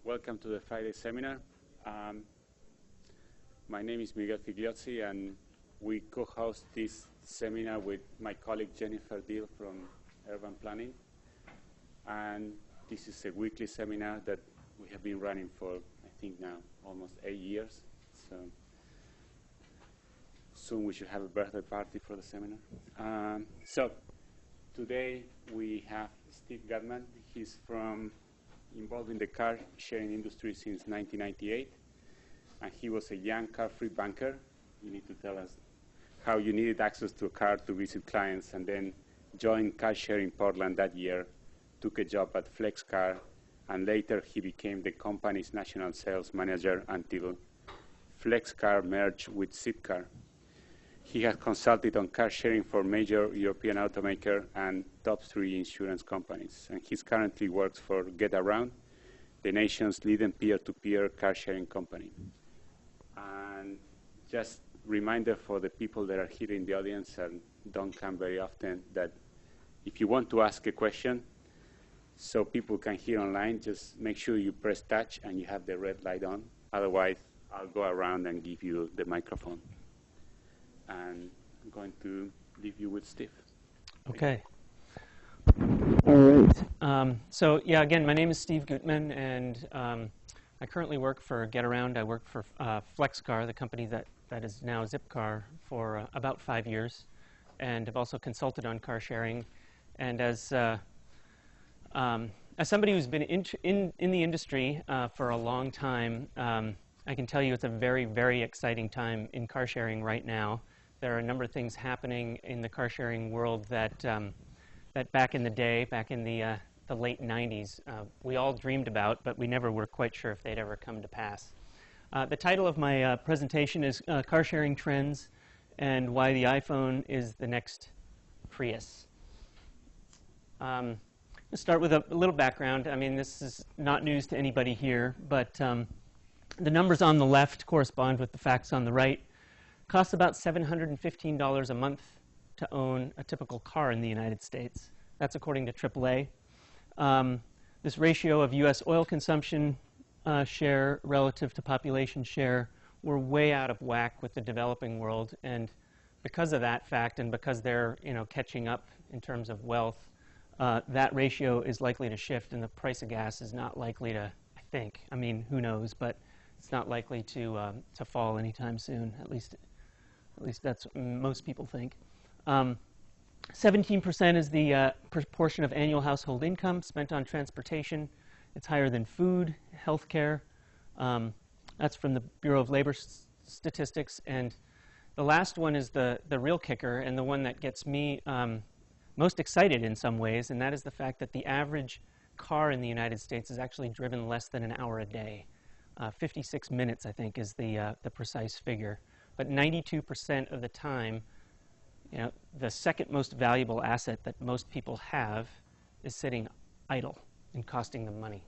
Welcome to the Friday seminar. My name is Miguel Figliozzi, and we co-host this seminar with my colleague Jennifer Deal from Urban Planning. And this is a weekly seminar that we have been running for, I think now, almost 8 years. So soon we should have a birthday party for the seminar. So today we have Steve Gutmann. He's involved in the car sharing industry since 1998. And he was a young car-free banker. You need to tell us how you needed access to a car to visit clients, and then joined car sharing Portland that year, took a job at Flexcar, and later he became the company's national sales manager until Flexcar merged with Zipcar. He has consulted on car sharing for major European automaker and top 3 insurance companies. And he currently works for Getaround, the nation's leading peer-to-peer car sharing company. And just reminder for the people that are here in the audience and don't come very often, that if you want to ask a question so people can hear online, just make sure you press touch and you have the red light on. Otherwise, I'll go around and give you the microphone. And I'm going to leave you with Steve. Okay. All right. So yeah, again, my name is Steve Gutmann, and I currently work for Getaround. I work for Flexcar, the company that is now Zipcar, for about 5 years, and have also consulted on car sharing. And as somebody who's been in the industry for a long time, I can tell you it's a very, very exciting time in car sharing right now. There are a number of things happening in the car sharing world that back in the day, back in the late 90s, we all dreamed about, but we never were quite sure if they'd ever come to pass. The title of my presentation is Car Sharing Trends and Why the iPhone is the Next Prius. Let's start with a little background. I mean, this is not news to anybody here, but the numbers on the left correspond with the facts on the right. It costs about $715 a month to own a typical car in the United States. That's according to AAA. This ratio of U.S. oil consumption share relative to population share, we're way out of whack with the developing world, and because of that fact, and because they're catching up in terms of wealth, that ratio is likely to shift, and the price of gas is not likely to, I think, I mean, who knows, but it's not likely to fall anytime soon. At least that's what most people think. 17% is the proportion of annual household income spent on transportation. It's higher than food, healthcare. That's from the Bureau of Labor Statistics. And the last one is the real kicker, and the one that gets me most excited in some ways, and that is the fact that the average car in the United States is actually driven less than an hour a day. 56 minutes, I think, is the precise figure. But 92% of the time, the second most valuable asset that most people have is sitting idle and costing them money.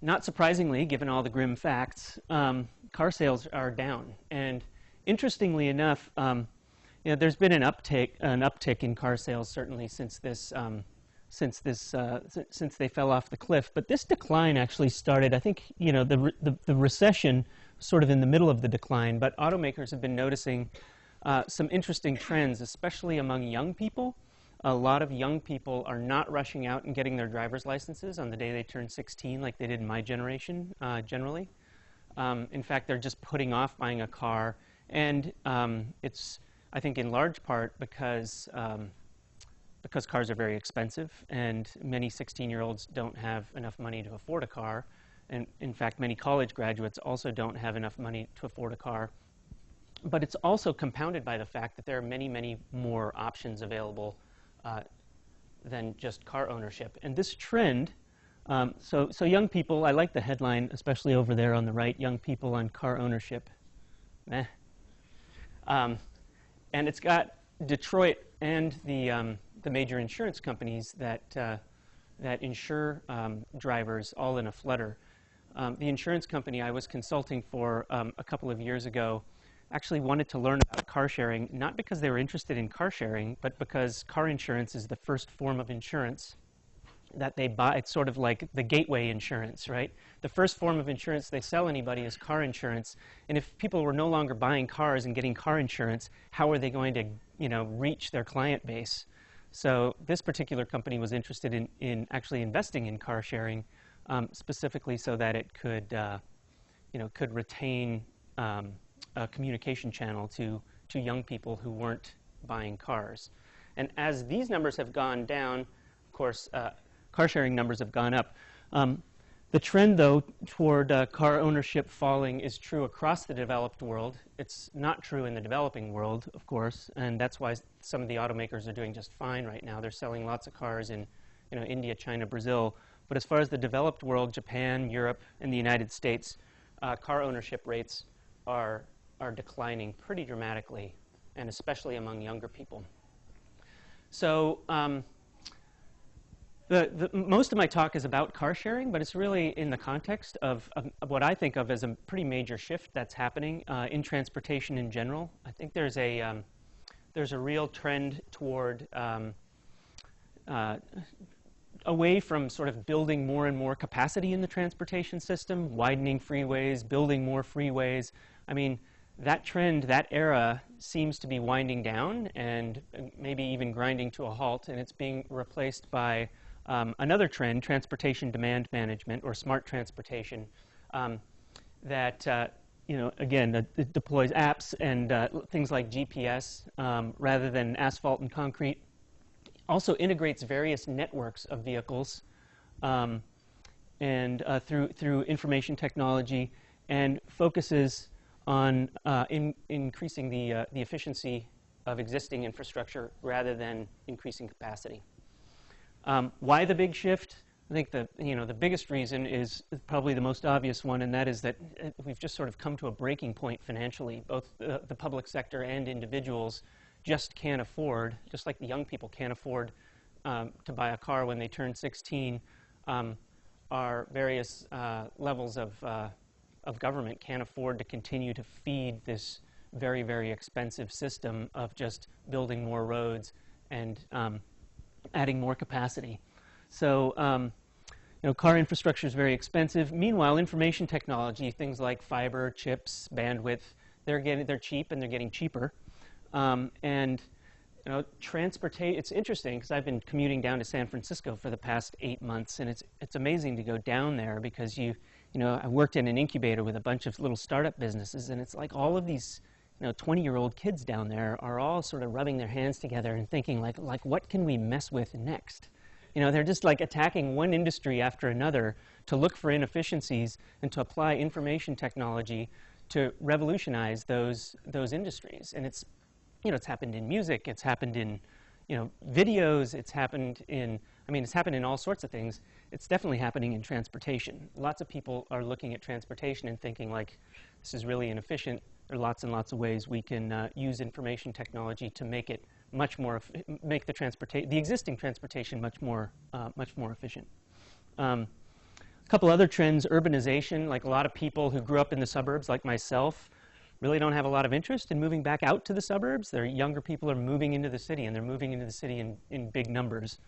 Not surprisingly, given all the grim facts, car sales are down. And interestingly enough, there's been an uptick in car sales certainly since they fell off the cliff. But this decline actually started, I think, the recession sort of in the middle of the decline. But automakers have been noticing some interesting trends, especially among young people. A lot of young people are not rushing out and getting their driver's licenses on the day they turn 16 like they did in my generation, generally. In fact, they're just putting off buying a car. And it's, I think, in large part because cars are very expensive, and many 16-year-olds don't have enough money to afford a car. And in fact, many college graduates also don't have enough money to afford a car. But it's also compounded by the fact that there are many, many more options available than just car ownership. And this trend, so young people, I like the headline, especially over there on the right, young people on car ownership. Meh. And it's got Detroit and the major insurance companies that insure drivers all in a flutter. The insurance company I was consulting for a couple of years ago actually wanted to learn about car sharing, not because they were interested in car sharing, but because car insurance is the first form of insurance that they buy. It's sort of like the gateway insurance, right? The first form of insurance they sell anybody is car insurance. And if people were no longer buying cars and getting car insurance, how are they going to, reach their client base? So this particular company was interested in actually investing in car sharing, specifically so that it could, could retain a communication channel to young people who weren't buying cars. And as these numbers have gone down, of course, car sharing numbers have gone up. The trend, though, toward car ownership falling is true across the developed world. It's not true in the developing world, of course, and that's why some of the automakers are doing just fine right now. They're selling lots of cars in India, China, Brazil. But as far as the developed world, Japan, Europe, and the United States, car ownership rates are declining pretty dramatically, and especially among younger people. So most of my talk is about car sharing, but it's really in the context of what I think of as a pretty major shift that's happening in transportation in general. I think there's a real trend toward away from sort of building more and more capacity in the transportation system, widening freeways, building more freeways. I mean, that trend, that era, seems to be winding down and maybe even grinding to a halt, and it's being replaced by another trend, transportation demand management, or smart transportation, that again, it deploys apps and things like GPS rather than asphalt and concrete. Also integrates various networks of vehicles and through information technology, and focuses on increasing the efficiency of existing infrastructure rather than increasing capacity. Why the big shift? I think the biggest reason is probably the most obvious one, and that is that we've just sort of come to a breaking point financially. Both the public sector and individuals just can't afford, just like the young people can't afford to buy a car when they turn 16, our various levels of government can't afford to continue to feed this very, very expensive system of just building more roads and adding more capacity. So car infrastructure is very expensive. Meanwhile, information technology, things like fiber, chips, bandwidth, they're cheap and they're getting cheaper. It's interesting because I've been commuting down to San Francisco for the past 8 months, and it's amazing to go down there because I worked in an incubator with a bunch of little startup businesses, and it's like all of these 20-year-old kids down there are all sort of rubbing their hands together and thinking like what can we mess with next? They're just like attacking one industry after another to look for inefficiencies and to apply information technology to revolutionize those industries. And it's happened in music, it's happened in videos, it's happened in all sorts of things. It's definitely happening in transportation. Lots of people are looking at transportation and thinking like, this is really inefficient. There are lots and lots of ways we can use information technology to make it make the existing transportation much more efficient. A couple other trends: urbanization. Like a lot of people who grew up in the suburbs, like myself, really don't have a lot of interest in moving back out to the suburbs. Their younger people are moving into the city, and they're moving into the city in big numbers.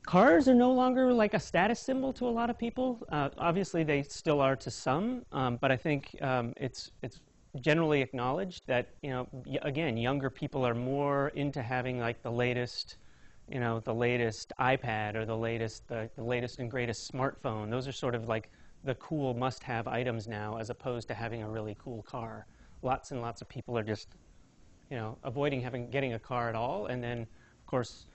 Cars are no longer like a status symbol to a lot of people. Obviously, they still are to some, but I think it's generally acknowledged that again, younger people are more into having like the latest iPad or the latest and greatest smartphone. Those are sort of like the cool must-have items now, as opposed to having a really cool car. Lots and lots of people are just avoiding getting a car at all, and then of course.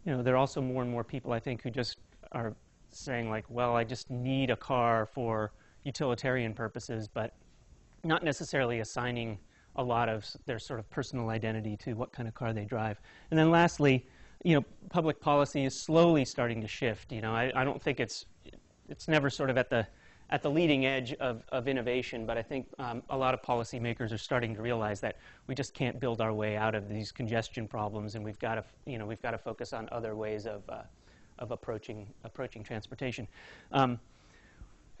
There are also more and more people, I think, who just are saying like, well, I just need a car for utilitarian purposes, but not necessarily assigning a lot of their sort of personal identity to what kind of car they drive. And then lastly, public policy is slowly starting to shift. I don't think it's never sort of at the leading edge of innovation, but I think a lot of policymakers are starting to realize that we just can't build our way out of these congestion problems, and we've got to focus on other ways of approaching transportation.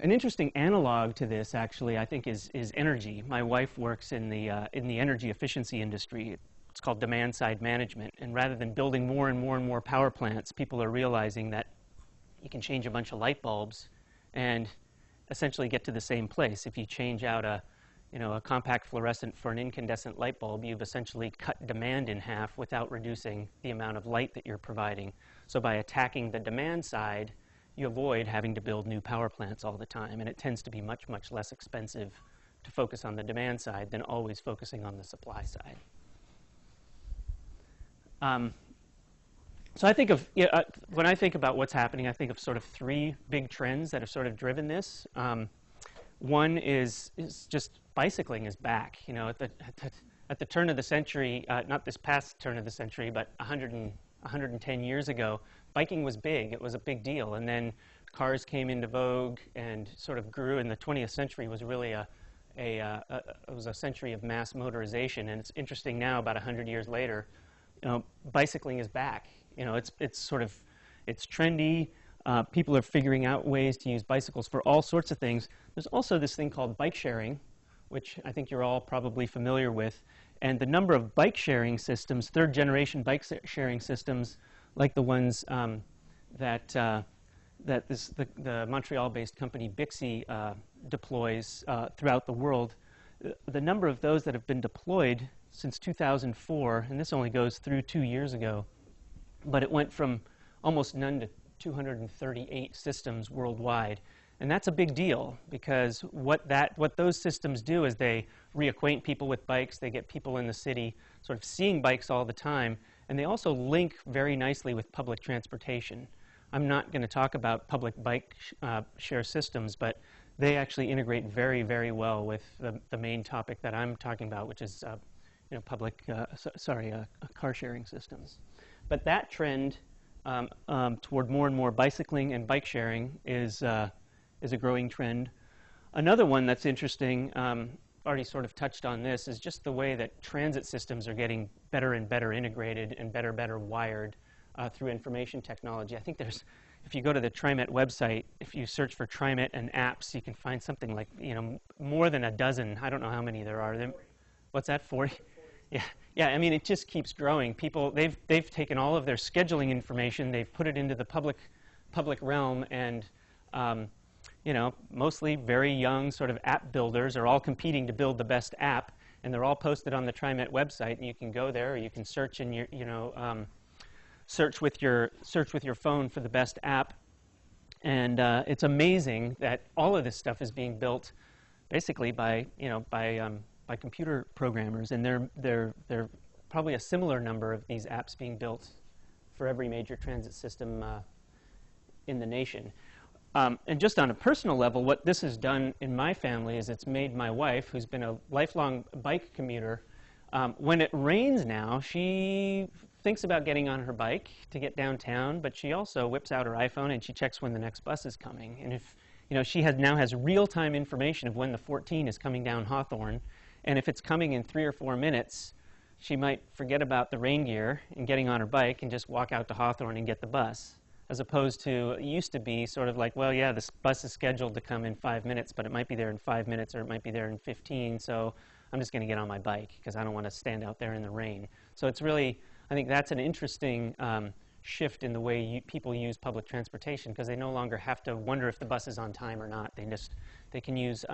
An interesting analog to this, actually, I think, is energy. My wife works in the energy efficiency industry. what's called demand-side management. And rather than building more and more and more power plants, people are realizing that you can change a bunch of light bulbs and essentially get to the same place. If you change out a compact fluorescent for an incandescent light bulb, you've essentially cut demand in half without reducing the amount of light that you're providing. So by attacking the demand side, you avoid having to build new power plants all the time, and it tends to be much, much less expensive to focus on the demand side than always focusing on the supply side. So I think of, when I think about what's happening, I think of sort of three big trends that have sort of driven this. One is just bicycling is back. At the turn of the century, not this past turn of the century, but 110 years ago, biking was big. It was a big deal. And then cars came into vogue and sort of grew, and the 20th century was really it was a century of mass motorization. And it's interesting now, about 100 years later, bicycling is back. It's trendy. People are figuring out ways to use bicycles for all sorts of things. There's also this thing called bike sharing, which I think you're all probably familiar with. And the number of bike sharing systems, third-generation bike sharing systems, like the ones that the Montreal-based company Bixi deploys throughout the world, the number of those that have been deployed since 2004, and this only goes through 2 years ago, but it went from almost none to 238 systems worldwide. And that's a big deal, because what those systems do is they reacquaint people with bikes, they get people in the city sort of seeing bikes all the time, and they also link very nicely with public transportation. I'm not going to talk about public bike share systems, but they actually integrate very, very well with the main topic that I'm talking about, which is car sharing systems. But that trend toward more and more bicycling and bike sharing is a growing trend. Another one that's interesting, already sort of touched on this, is just the way that transit systems are getting better and better integrated and better wired through information technology. I think if you go to the TriMet website, if you search for TriMet and apps, you can find something like, more than a dozen. I don't know how many there are. What's that, 40? Yeah. I mean, it just keeps growing. People, they've taken all of their scheduling information, they've put it into the public realm, and mostly very young sort of app builders are all competing to build the best app, and they're all posted on the TriMet website. And you can go there, or you can search in your, search with your phone for the best app. And it's amazing that all of this stuff is being built basically by computer programmers, and there are probably a similar number of these apps being built for every major transit system in the nation. And just on a personal level, what this has done in my family is it's made my wife, who's been a lifelong bike commuter, when it rains now, she thinks about getting on her bike to get downtown, but she also whips out her iPhone and she checks when the next bus is coming. And if she now has real-time information of when the 14 is coming down Hawthorne, and if it's coming in 3 or 4 minutes, she might forget about the rain gear and getting on her bike and just walk out to Hawthorne and get the bus. As opposed to, it used to be sort of like, well, yeah, this bus is scheduled to come in 5 minutes, but it might be there in 5 minutes or it might be there in 15, so I'm just going to get on my bike because I don't want to stand out there in the rain. So it's really, I think that's an interesting shift in the way people use public transportation, because they no longer have to wonder if the bus is on time or not. They can use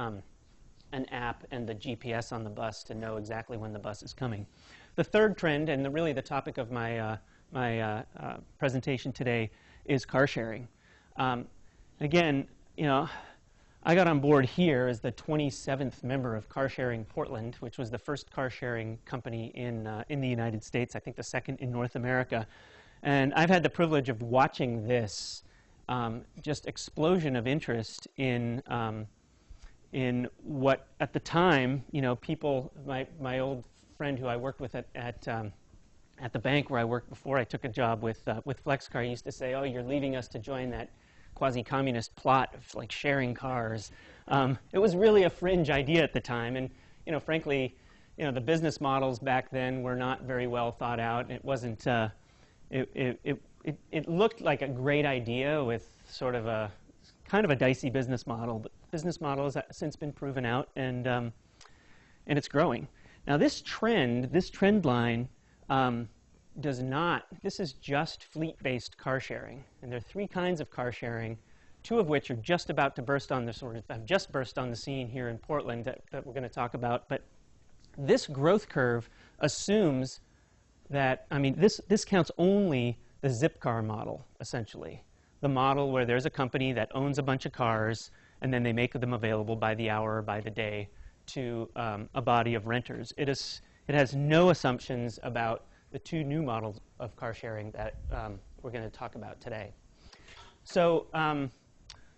an app and the GPS on the bus to know exactly when the bus is coming. The third trend, and really the topic of my presentation today, is car sharing. Again, I got on board here as the 27th member of Car Sharing Portland, which was the first car sharing company in the United States, I think the second in North America. And I've had the privilege of watching this just explosion of interest in what, at the time, people, my old friend who I worked with at the bank where I worked before I took a job with FlexCar, used to say, "Oh, you're leaving us to join that quasi-communist plot of like sharing cars." It was really a fringe idea at the time, and frankly, the business models back then were not very well thought out. It wasn't. It looked like a great idea with sort of a kind of a dicey business model, but the business model has since been proven out, and it's growing. Now this trend line does not, this is just fleet-based car sharing. And there are three kinds of car sharing, two of which are just about to burst on the, have just burst on the scene here in Portland that we're going to talk about. But this growth curve assumes that, I mean, this counts only the Zipcar model, essentially. The model where there's a company that owns a bunch of cars, and then they make them available by the hour or by the day to a body of renters. It has no assumptions about the two new models of car sharing that we're going to talk about today. So,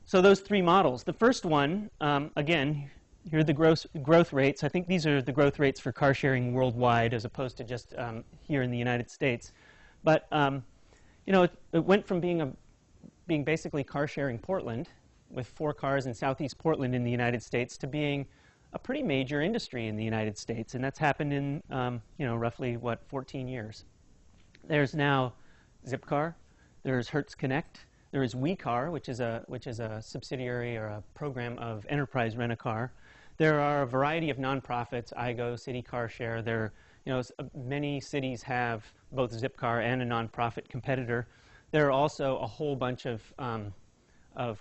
so those three models. The first one, again, here are the growth rates. I think these are the growth rates for car sharing worldwide as opposed to just here in the United States. But you know, it went from being basically car sharing Portland with 4 cars in Southeast Portland in the United States to being a pretty major industry in the United States, and that's happened in you know, roughly what, 14 years. There's now Zipcar, there's Hertz Connect, there is WeCar, which is a subsidiary or a program of Enterprise Rent-A-Car. There are a variety of nonprofits, IGO, City Car Share. There, you know, many cities have both Zipcar and a nonprofit competitor. There are also a whole bunch of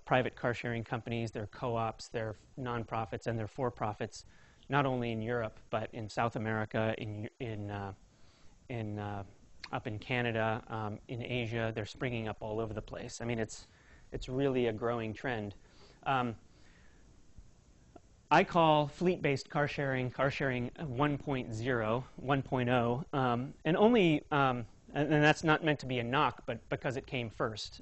private car sharing companies. There are co-ops, there are nonprofits, and there are for-profits, not only in Europe, but in South America, up in Canada, in Asia. They're springing up all over the place. I mean, it's really a growing trend. I call fleet-based car sharing 1.0, and only, and that's not meant to be a knock, but because it came first.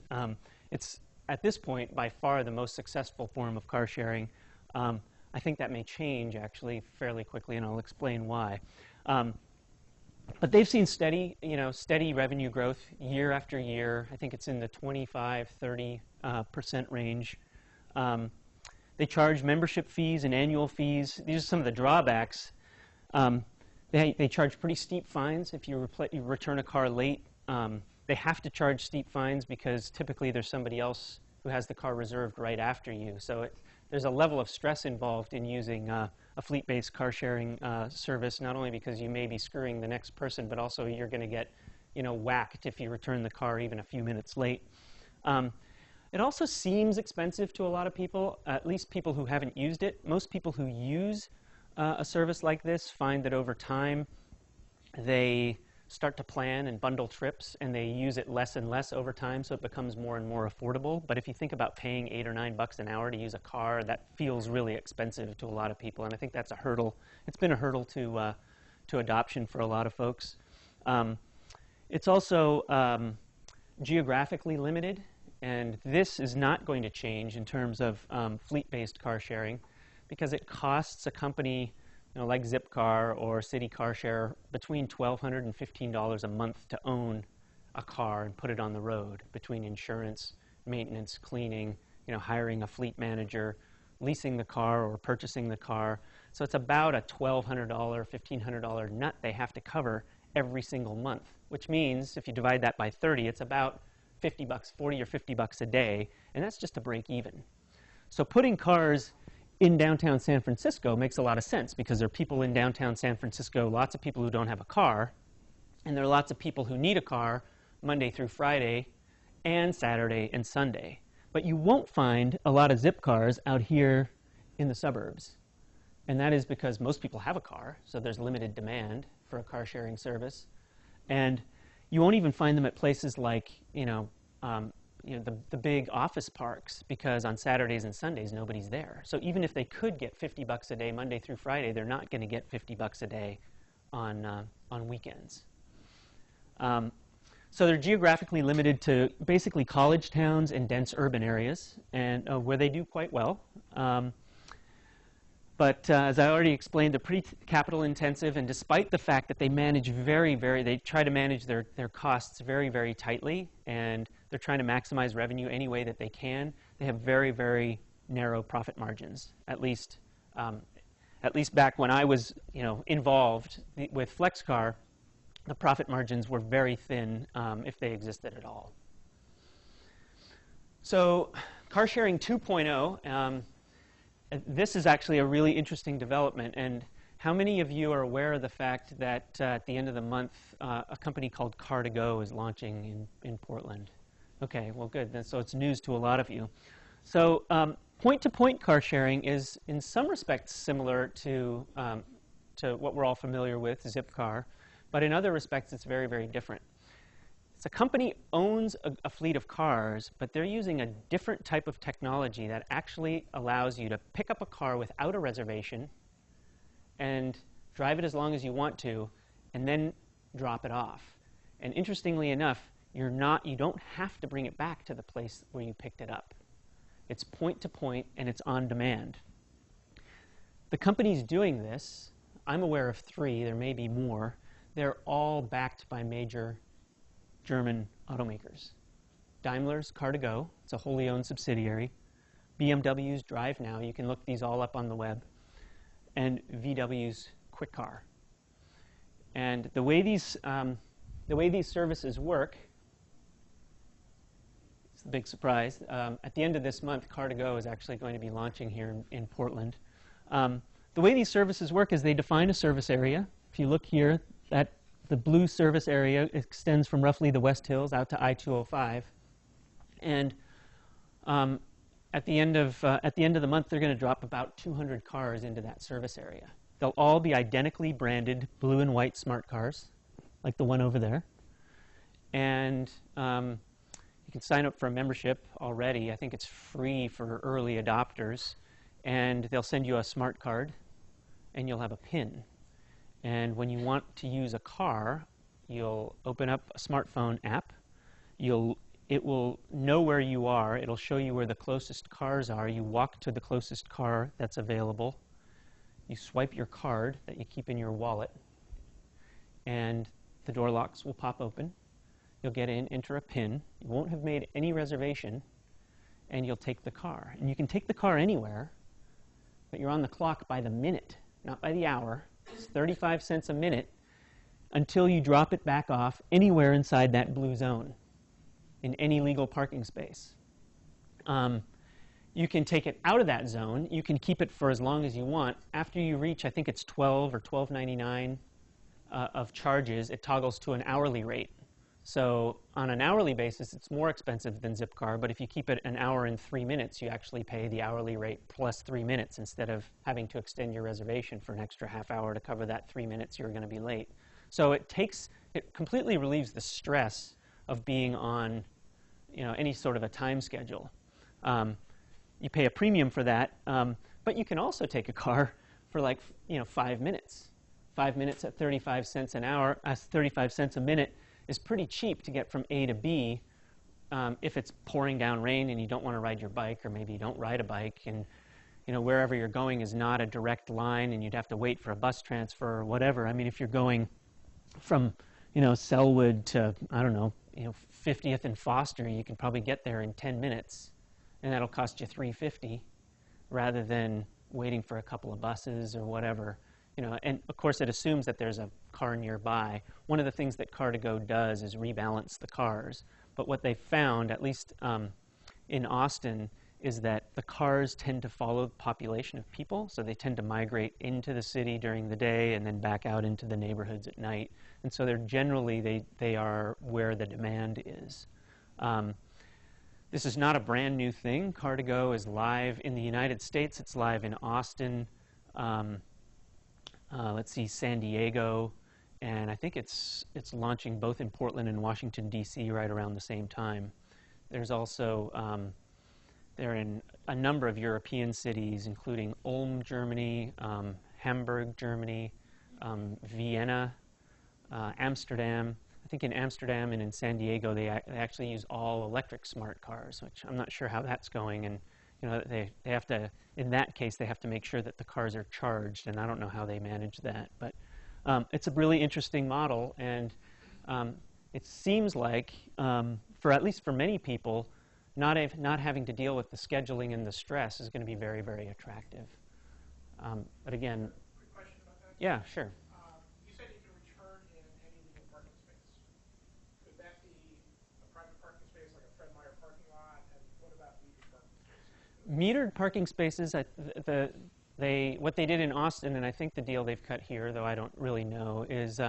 It's, at this point, by far the most successful form of car sharing. I think that may change, actually, fairly quickly, and I'll explain why. But they've seen steady revenue growth year after year. I think it's in the 25–30% range. They charge membership fees and annual fees. These are some of the drawbacks. They charge pretty steep fines if you return a car late. They have to charge steep fines because typically there's somebody else who has the car reserved right after you. So there's a level of stress involved in using a fleet-based car sharing service, not only because you may be screwing the next person, but also you're going to get, you know, whacked if you return the car even a few minutes late. It also seems expensive to a lot of people, at least people who haven't used it. Most people who use a service like this find that over time they start to plan and bundle trips, and they use it less and less over time, so it becomes more and more affordable. But if you think about paying $8 or $9 an hour to use a car, that feels really expensive to a lot of people, and I think that's a hurdle. It's been a hurdle to adoption for a lot of folks. It's also geographically limited, and this is not going to change in terms of fleet-based car sharing, because it costs a company, you know, like Zipcar or City Car Share between $1,200 and $15 a month to own a car and put it on the road, between insurance, maintenance, cleaning, you know, hiring a fleet manager, leasing the car or purchasing the car. So it's about a $1,200, $1,500 nut they have to cover every single month, which means if you divide that by 30, it's about $50, $40 or $50 a day, and that's just to break even. So putting cars in downtown San Francisco makes a lot of sense, because there are people in downtown San Francisco, lots of people who don't have a car, and there are lots of people who need a car Monday through Friday and Saturday and Sunday. But you won't find a lot of Zipcars out here in the suburbs. And that is because most people have a car, so there's limited demand for a car sharing service. And you won't even find them at places like, the big office parks, because on Saturdays and Sundays nobody's there. So even if they could get $50 a day Monday through Friday, they're not going to get $50 a day on weekends. So they're geographically limited to basically college towns and dense urban areas, and where they do quite well. But as I already explained, they're pretty capital intensive, and despite the fact that they manage they try to manage their costs very, very tightly, and they're trying to maximize revenue any way that they can, they have very, very narrow profit margins. At least back when I was, involved with FlexCar, the profit margins were very thin, if they existed at all. So car sharing 2.0, this is actually a really interesting development, and How many of you are aware of the fact that at the end of the month, a company called Car2Go is launching in Portland? Okay, well, good. So it's news to a lot of you. So point-to-point car sharing is, in some respects, similar to what we're all familiar with, Zipcar, but in other respects, it's very, very different. So a company owns a fleet of cars, but they're using a different type of technology that actually allows you to pick up a car without a reservation and drive it as long as you want to, and then drop it off. And interestingly enough, you don't have to bring it back to the place where you picked it up. It's point to point, and it's on demand. The companies doing this, I'm aware of 3, there may be more, they're all backed by major German automakers. Daimler's Car2Go, it's a wholly owned subsidiary. BMW's Drive Now, you can look these all up on the web. And VW's Quick Car. And the way these services work, it's a big surprise. At the end of this month, Car2Go is actually going to be launching here in Portland. The way these services work is they define a service area. If you look here, the blue service area extends from roughly the West Hills out to I-205. And at the end of the month, they're going to drop about 200 cars into that service area. They'll all be identically branded blue and white smart cars, like the one over there. And you can sign up for a membership already. I think it's free for early adopters. And they'll send you a smart card, and you'll have a PIN. And when you want to use a car, you'll open up a smartphone app. It will know where you are. It'll show you where the closest cars are. You walk to the closest car that's available. You swipe your card that you keep in your wallet, and the door locks will pop open. You'll get in, enter a PIN. You won't have made any reservation, and you'll take the car. And you can take the car anywhere, but you're on the clock by the minute, not by the hour. It's 35 cents a minute until you drop it back off anywhere inside that blue zone, in any legal parking space. You can take it out of that zone. You can keep it for as long as you want. After you reach, I think it's $12 or $12.99 of charges, it toggles to an hourly rate. So on an hourly basis, it's more expensive than Zipcar, but if you keep it an hour and 3 minutes, you actually pay the hourly rate plus 3 minutes instead of having to extend your reservation for an extra half hour to cover that 3 minutes you're going to be late. So it completely relieves the stress of being on any sort of a time schedule. You pay a premium for that, but you can also take a car for 5 minutes. 5 minutes at 35 cents an hour, 35 cents a minute is pretty cheap to get from A to B if it's pouring down rain and you don't want to ride your bike, or maybe you don't ride a bike, and wherever you're going is not a direct line and you'd have to wait for a bus transfer or whatever. I mean, if you're going from Selwood to, I don't know, 50th and Foster, you can probably get there in 10 minutes, and that'll cost you $3.50 rather than waiting for a couple of buses or whatever. And of course it assumes that there's a car nearby. One of the things that Car2Go does is rebalance the cars. But what they found, at least in Austin, is that the cars tend to follow the population of people, so they tend to migrate into the city during the day and then back out into the neighborhoods at night. And so they're generally, they are where the demand is. This is not a brand new thing. Car2Go is live in the United States. It's live in Austin, let's see, San Diego, and I think it's launching both in Portland and Washington, D.C. right around the same time. There's also, they're in a number of European cities, including Ulm, Germany, Hamburg, Germany, Vienna, Amsterdam. I think in Amsterdam and in San Diego, they actually use all electric smart cars, which I'm not sure how that's going. And they have to, in that case, they have to make sure that the cars are charged, and I don't know how they manage that. But it's a really interesting model, and it seems like, at least for many people, not having to deal with the scheduling and the stress is going to be very, very attractive. But again, quick question about that. Yeah, sure. You said you can return in any legal parking space. Could that be a private parking space like a Fred Meyer parking lot? And what about metered parking spaces? Metered parking spaces, What they did in Austin, and I think the deal they've cut here, though I don't really know, is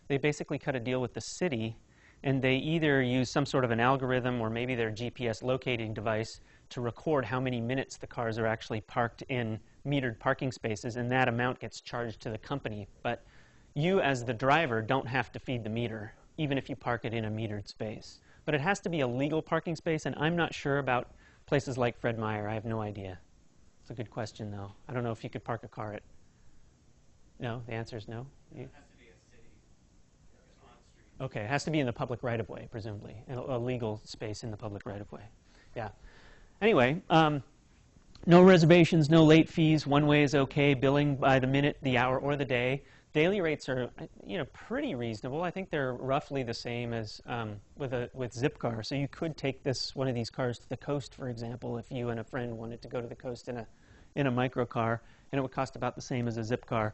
they basically cut a deal with the city, and they either use some sort of an algorithm or maybe their GPS locating device to record how many minutes the cars are actually parked in metered parking spaces, and that amount gets charged to the company. But you, as the driver, don't have to feed the meter, even if you park it in a metered space. But it has to be a legal parking space, and I'm not sure about places like Fred Meyer. I have no idea. It's a good question, though. I don't know if you could park a car at... No? The answer is no? It has to be a city, on street. Okay, it has to be in the public right-of-way, presumably, a legal space in the public right-of-way. Yeah. Anyway, no reservations, no late fees. One way is okay. Billing by the minute, the hour, or the day. Daily rates are, pretty reasonable. I think they're roughly the same as with Zipcar. So you could take one of these cars to the coast, for example, if you and a friend wanted to go to the coast in a microcar, and it would cost about the same as a Zipcar.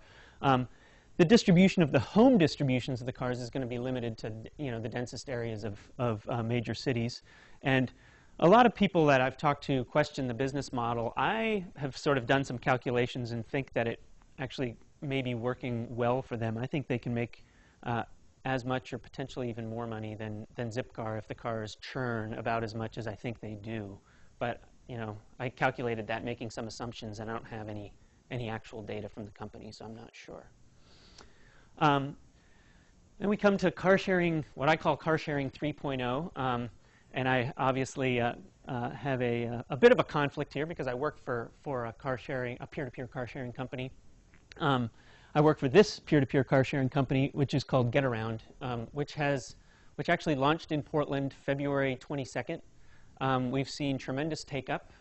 The distribution of the home distributions of the cars is going to be limited to the densest areas of major cities, and a lot of people that I've talked to question the business model. I have sort of done some calculations and think that it actually may be working well for them. I think they can make as much or potentially even more money than Zipcar if the cars churn about as much as I think they do. But I calculated that making some assumptions, and I don't have any actual data from the company, so I'm not sure. Then we come to car sharing, what I call car sharing 3.0. And I obviously have a bit of a conflict here because I work for a peer-to-peer car sharing company. I work for this peer-to-peer car sharing company, which is called Getaround, which actually launched in Portland February 22nd. We've seen tremendous take-up.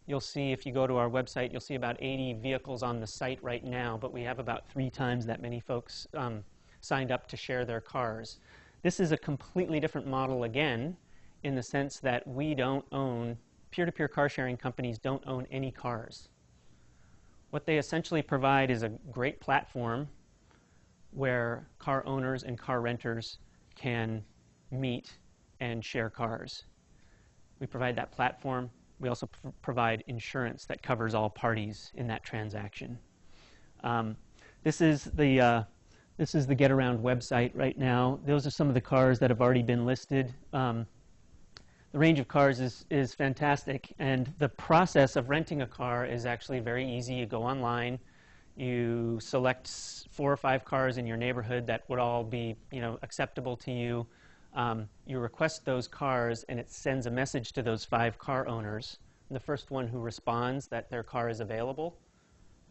You'll see, if you go to our website, you'll see about 80 vehicles on the site right now, but we have about 3 times that many folks signed up to share their cars. This is a completely different model again, in the sense that we don't own, peer-to-peer car sharing companies don't own any cars. What they essentially provide is a great platform where car owners and car renters can meet and share cars. We provide that platform. We also provide insurance that covers all parties in that transaction. This is the Getaround website right now. Those are some of the cars that have already been listed. The range of cars is fantastic, and the process of renting a car is actually very easy. You go online, you select 4 or 5 cars in your neighborhood that would all be acceptable to you. You request those cars, and it sends a message to those 5 car owners. The first one who responds that their car is available,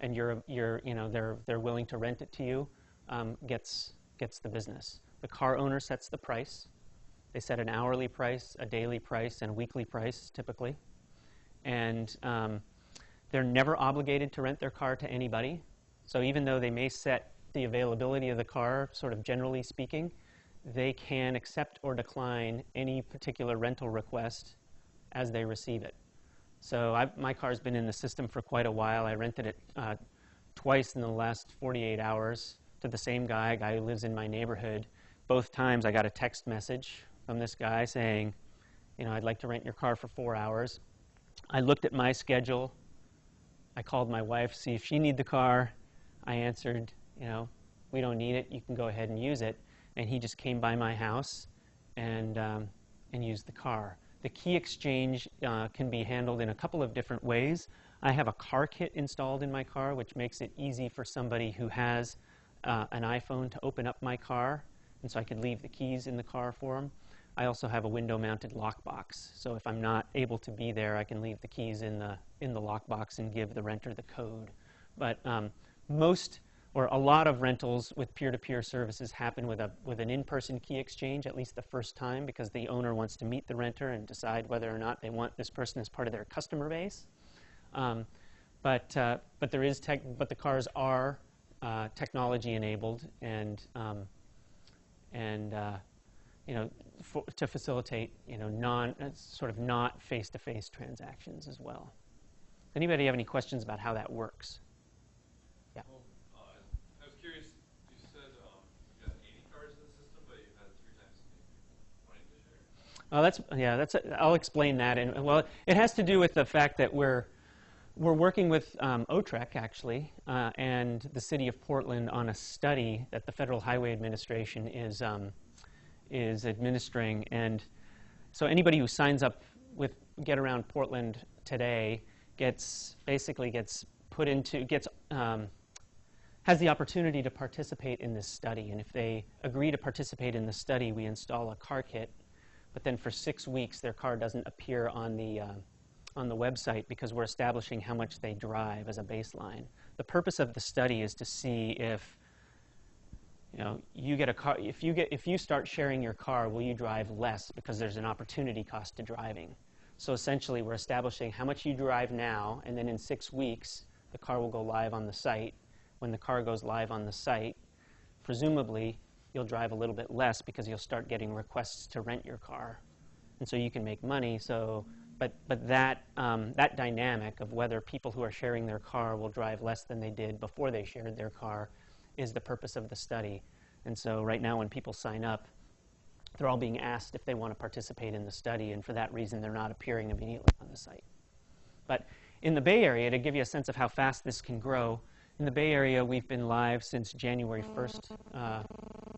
and they're willing to rent it to you, gets the business. The car owner sets the price. They set an hourly price, a daily price, and a weekly price, typically. And they're never obligated to rent their car to anybody. So even though they may set the availability of the car, sort of generally speaking, they can accept or decline any particular rental request as they receive it. So my car's been in the system for quite a while. I rented it twice in the last 48 hours to the same guy, a guy who lives in my neighborhood. Both times I got a text message from this guy saying, I'd like to rent your car for 4 hours. I looked at my schedule. I called my wife to see if she needed the car. I answered, we don't need it. You can go ahead and use it. And he just came by my house and used the car. The key exchange can be handled in a couple of different ways. I have a car kit installed in my car, which makes it easy for somebody who has an iPhone to open up my car, and so I could leave the keys in the car for them. I also have a window-mounted lockbox, so if I'm not able to be there, I can leave the keys in the lockbox and give the renter the code. But a lot of rentals with peer-to-peer services happen with an in-person key exchange, at least the first time, because the owner wants to meet the renter and decide whether or not they want this person as part of their customer base. But the cars are technology-enabled and to facilitate not face-to-face transactions as well. Anybody have any questions about how that works? Yeah. Well, I was curious. You said you got 80 cars in the system, but you've had 3 times as many wanting to share. I'll explain that. And well, it has to do with the fact that we're working with OTREC, actually, and the city of Portland on a study that the Federal Highway Administration is administering. And so anybody who signs up with Getaround Portland today basically gets has the opportunity to participate in this study. And if they agree to participate in the study, we install a car kit. But then for 6 weeks, their car doesn't appear on the website because we're establishing how much they drive as a baseline. The purpose of the study is to see if you get a car. If you start sharing your car, will you drive less because there's an opportunity cost to driving? So essentially, we're establishing how much you drive now, and then in 6 weeks, the car will go live on the site. When the car goes live on the site, presumably, you'll drive a little bit less because you'll start getting requests to rent your car. And so you can make money. But that dynamic of whether people who are sharing their car will drive less than they did before they shared their car is the purpose of the study. And so right now when people sign up, they're all being asked if they want to participate in the study, and for that reason they're not appearing immediately on the site. But in the Bay Area, to give you a sense of how fast this can grow, in the Bay Area we've been live since January 1st,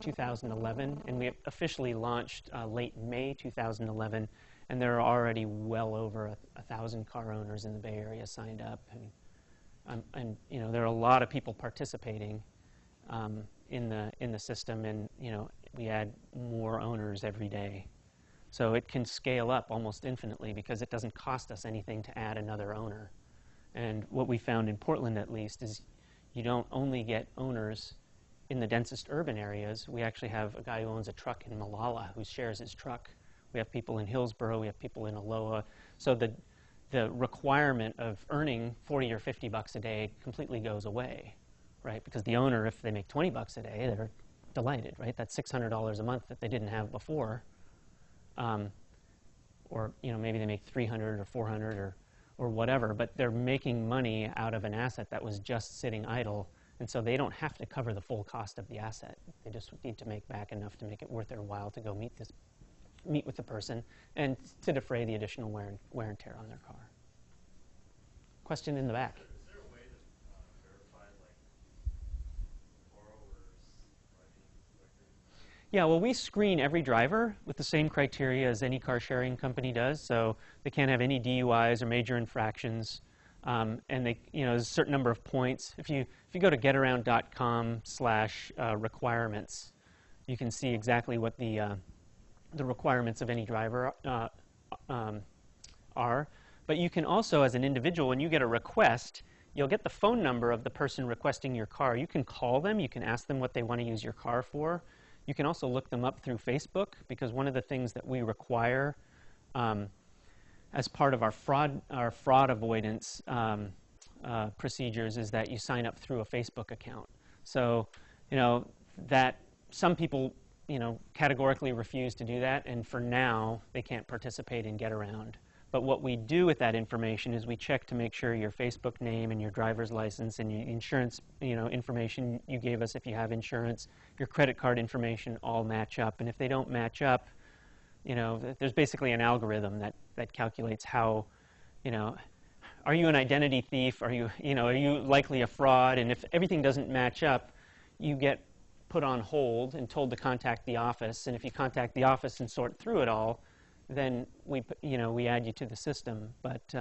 2011, and we officially launched late May 2011, and there are already well over 1,000 car owners in the Bay Area signed up, and there are a lot of people participating in the system, and we add more owners every day. So it can scale up almost infinitely because it doesn't cost us anything to add another owner. And what we found in Portland, at least, is you don't only get owners in the densest urban areas. We actually have a guy who owns a truck in Malala who shares his truck. We have people in Hillsborough. We have people in Aloha. So the requirement of earning 40 or 50 bucks a day completely goes away, right? Because the owner, if they make 20 bucks a day, they're delighted, right? That's $600 a month that they didn't have before. Or maybe they make 300 or 400 or whatever, but they're making money out of an asset that was just sitting idle, and so they don't have to cover the full cost of the asset. They just need to make back enough to make it worth their while to go meet with the person and to defray the additional wear and tear on their car. Question in the back. Is there a way to verify, like, borrowers' driving record? Yeah, well, we screen every driver with the same criteria as any car sharing company does. So they can't have any DUIs or major infractions, and there's a certain number of points. If you go to getaround.com/requirements, you can see exactly what the requirements of any driver are. But you can also, as an individual, when you get a request, you'll get the phone number of the person requesting your car. You can call them. You can ask them what they want to use your car for. You can also look them up through Facebook, because one of the things that we require as part of our fraud avoidance procedures is that you sign up through a Facebook account. So, that some people, categorically refuse to do that, and for now, they can't participate in Getaround. But what we do with that information is we check to make sure your Facebook name and your driver's license and your insurance, information you gave us if you have insurance, your credit card information all match up. And if they don't match up, there's basically an algorithm that calculates how, are you an identity thief? Are you likely a fraud? And if everything doesn't match up, you get put on hold and told to contact the office. And if you contact the office and sort through it all, then we add you to the system. But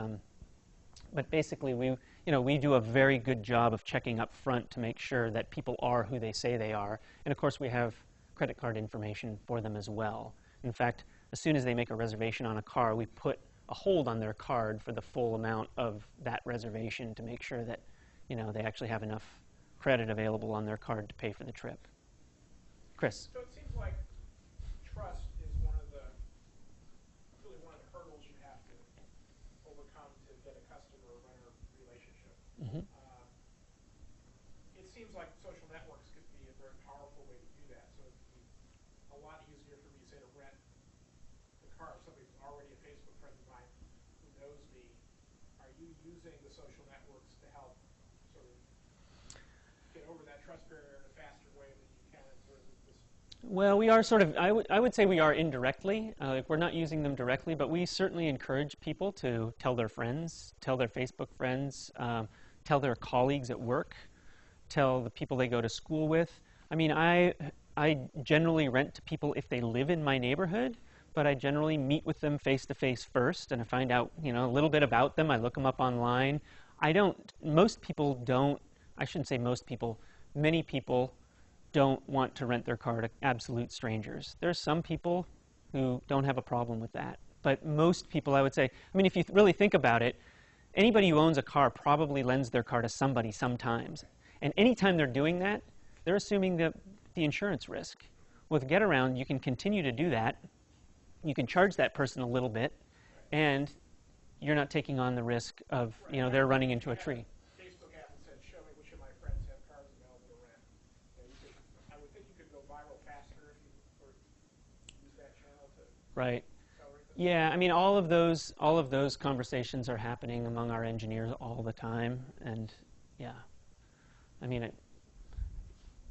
basically we do a very good job of checking up front to make sure that people are who they say they are. And of course we have credit card information for them as well. In fact, as soon as they make a reservation on a car, we put a hold on their card for the full amount of that reservation to make sure that they actually have enough credit available on their card to pay for the trip. Chris. So it seems like trust is really one of the hurdles you have to overcome to get a customer-renter relationship. Mm-hmm. It seems like social networks could be a very powerful way to do that. So it'd be a lot easier for me, say, to rent the car if somebody who's already a Facebook friend of mine who knows me. Are you using the social networks to help sort of get over that trust barrier in a faster way than you can in sort of this Well, we are sort of, I would say we are indirectly. Like we're not using them directly, but we certainly encourage people to tell their friends, tell their Facebook friends, tell their colleagues at work, tell the people they go to school with. I mean, I generally rent to people if they live in my neighborhood, but I generally meet with them face to face first, and I find out, you know, a little bit about them. I look them up online. Most people don't, I shouldn't say most people, many people don't want to rent their car to absolute strangers. There's some people who don't have a problem with that. But most people, I would say, I mean, if you really think about it, anybody who owns a car probably lends their car to somebody sometimes. And anytime they're doing that, they're assuming the insurance risk. With Getaround, you can continue to do that. You can charge that person a little bit, and you're not taking on the risk of, you know, they're running into a tree. Facebook app and said, show me which of my friends have cars available to rent. I would think you could go viral faster if you sort of use that channel to Right. accelerate this. Yeah, I mean, all of those conversations are happening among our engineers all the time, and yeah, I mean,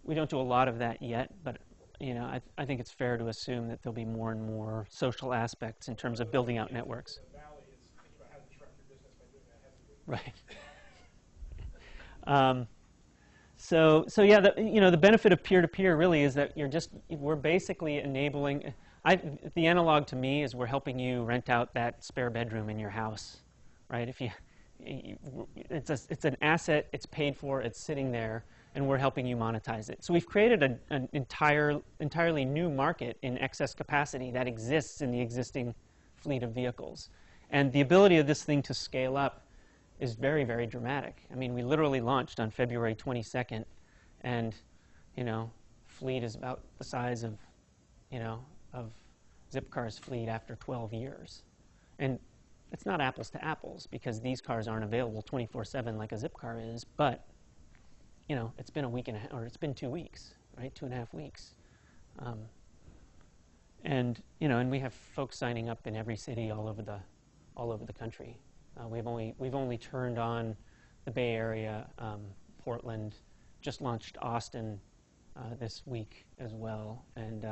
we don't do a lot of that yet, but you know, I think it's fair to assume that there'll be more and more social aspects in terms of building out networks. The Valley is thinking about how to disrupt your business by doing that heavily. Right. So yeah, the benefit of peer-to-peer really is that we're basically enabling. The analog to me is we're helping you rent out that spare bedroom in your house, right? It's an asset, it's paid for, it's sitting there, and we're helping you monetize it. So we've created an entirely new market in excess capacity that exists in the existing fleet of vehicles. And the ability of this thing to scale up is very, very dramatic. I mean, we literally launched on February 22nd, and, you know, fleet is about the size of, you know, of Zipcar's fleet after 12 years. And it's not apples to apples because these cars aren't available 24/7 like a Zipcar is, but you know, it's been a week and a half, or it's been 2 weeks, right? 2.5 weeks. And you know, and we have folks signing up in every city all over the country. We've only turned on the Bay Area, Portland, just launched Austin this week as well, and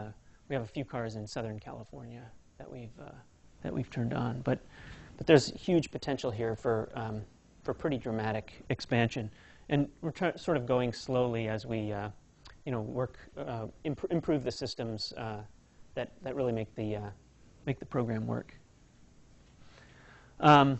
we have a few cars in Southern California that we've turned on. But there's huge potential here for pretty dramatic expansion. And we're sort of going slowly as we, you know, improve the systems that really make the program work. You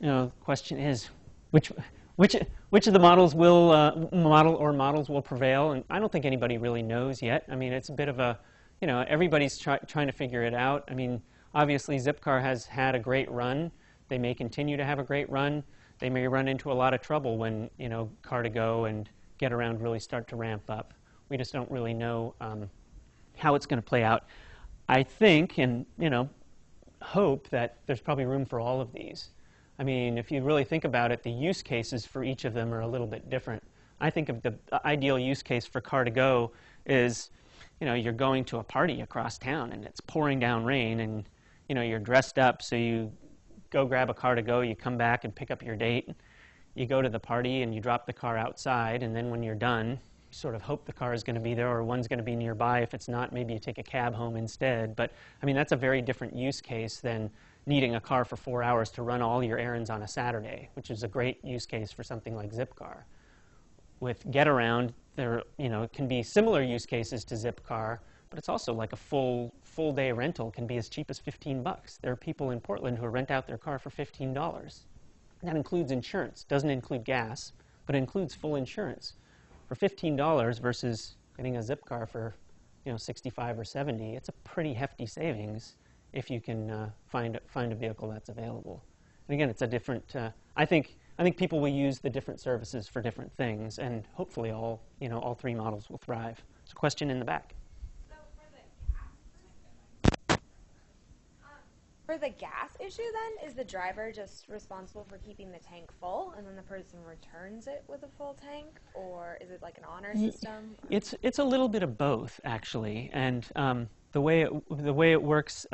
know, the question is, which of the models will prevail? And I don't think anybody really knows yet. I mean, it's a bit of a, you know, everybody's trying to figure it out. I mean, obviously Zipcar has had a great run. They may continue to have a great run. They may run into a lot of trouble when, you know, Car2Go and Getaround really start to ramp up. We just don't really know how it's going to play out. I think, and you know, hope that there's probably room for all of these. I mean, if you really think about it, the use cases for each of them are a little bit different. I think of the ideal use case for Car2Go is, you know, you're going to a party across town and it's pouring down rain, and you know, you're dressed up, so you go grab a Car2Go, you come back and pick up your date, you go to the party and you drop the car outside, and then when you're done, you sort of hope the car is going to be there or one's going to be nearby. If it's not, maybe you take a cab home instead. But I mean, that's a very different use case than needing a car for 4 hours to run all your errands on a Saturday, which is a great use case for something like Zipcar. With Getaround, there, you know, it can be similar use cases to Zipcar, but it's also like a full day rental can be as cheap as $15. There are people in Portland who rent out their car for $15. That includes insurance. Doesn't include gas, but it includes full insurance. For $15 versus getting a Zipcar for, you know, 65 or 70, it's a pretty hefty savings if you can find a vehicle that's available. And again, it's a different. I think people will use the different services for different things, and hopefully all three models will thrive. There's a question in the back. For the gas issue, then, is the driver just responsible for keeping the tank full, and then the person returns it with a full tank, or is it like an honor system? It's a little bit of both, actually, and the way it works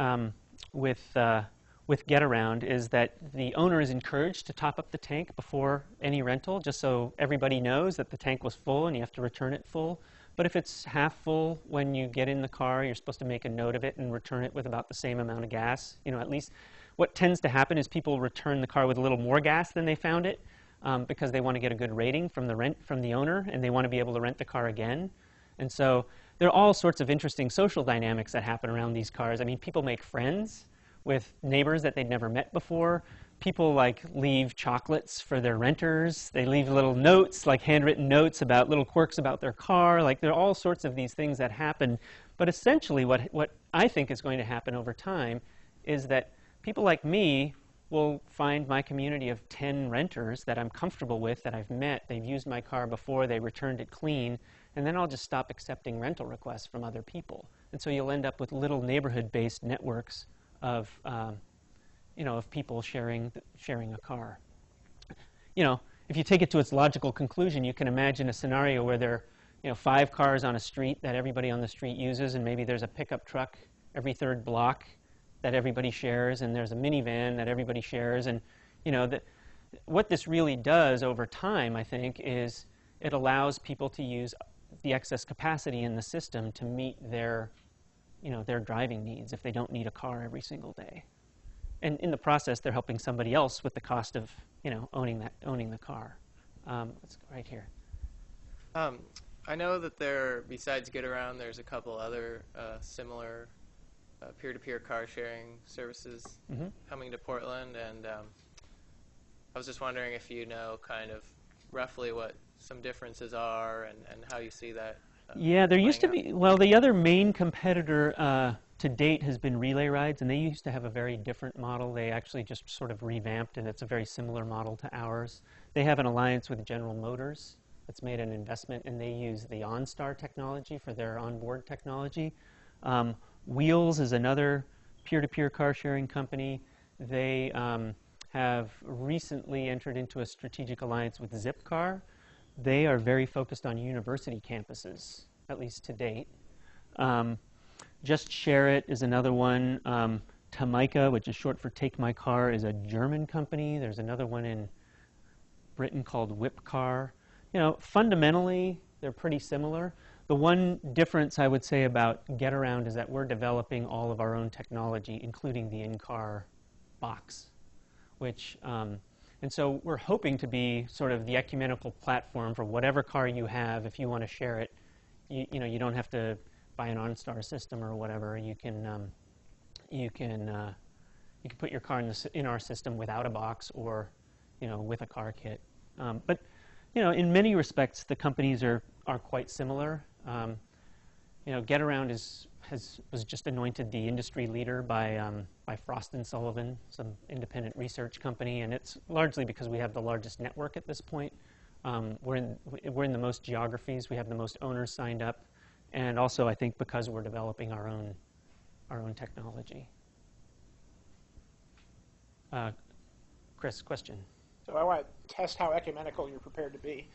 with Getaround is that the owner is encouraged to top up the tank before any rental, just so everybody knows that the tank was full and you have to return it full. But if it's half full when you get in the car, you're supposed to make a note of it and return it with about the same amount of gas. You know, at least what tends to happen is people return the car with a little more gas than they found it because they want to get a good rating from the owner, and they want to be able to rent the car again. And so there are all sorts of interesting social dynamics that happen around these cars. I mean, people make friends with neighbors that they'd never met before. People like leave chocolates for their renters. They leave little notes, like handwritten notes about little quirks about their car. Like there are all sorts of these things that happen. But essentially what I think is going to happen over time is that people like me will find my community of 10 renters that I'm comfortable with, that I've met. They've used my car before, they returned it clean, and then I'll just stop accepting rental requests from other people. And so you'll end up with little neighborhood-based networks of of people sharing a car. You know, if you take it to its logical conclusion, you can imagine a scenario where there are 5 cars on a street that everybody on the street uses, and maybe there's a pickup truck every third block that everybody shares, and there's a minivan that everybody shares. And what this really does over time, I think, is it allows people to use the excess capacity in the system to meet their driving needs if they don't need a car every single day. And in the process, they're helping somebody else with the cost of owning the car. Let's go right here. I know that besides Getaround, there's a couple other similar peer-to-peer car sharing services coming to Portland, and I was just wondering if you know kind of roughly what some differences are and how you see that. Yeah, there used to be, well, the other main competitor to date has been Relay Rides, and they used to have a very different model. They actually just sort of revamped, and it's a very similar model to ours. They have an alliance with General Motors that's made an investment, and they use the OnStar technology for their onboard technology. Wheels is another peer-to-peer car sharing company. They have recently entered into a strategic alliance with Zipcar. They are very focused on university campuses, at least to date. Just Share It is another one. Tamica, which is short for Take My Car, is a German company. There's another one in Britain called Whipcar. Fundamentally, they're pretty similar. The one difference I would say about Getaround is that we're developing all of our own technology, including the in-car box, and so we're hoping to be sort of the ecumenical platform for whatever car you have. If you want to share it, you don't have to buy an OnStar system or whatever. You can put your car in our system without a box or with a car kit. But in many respects, the companies are quite similar. Getaround was just anointed the industry leader by Frost & Sullivan, some independent research company, and it's largely because we have the largest network at this point. We're in the most geographies, we have the most owners signed up, and also I think because we're developing our own technology. Chris, question. So I want to test how ecumenical you're prepared to be.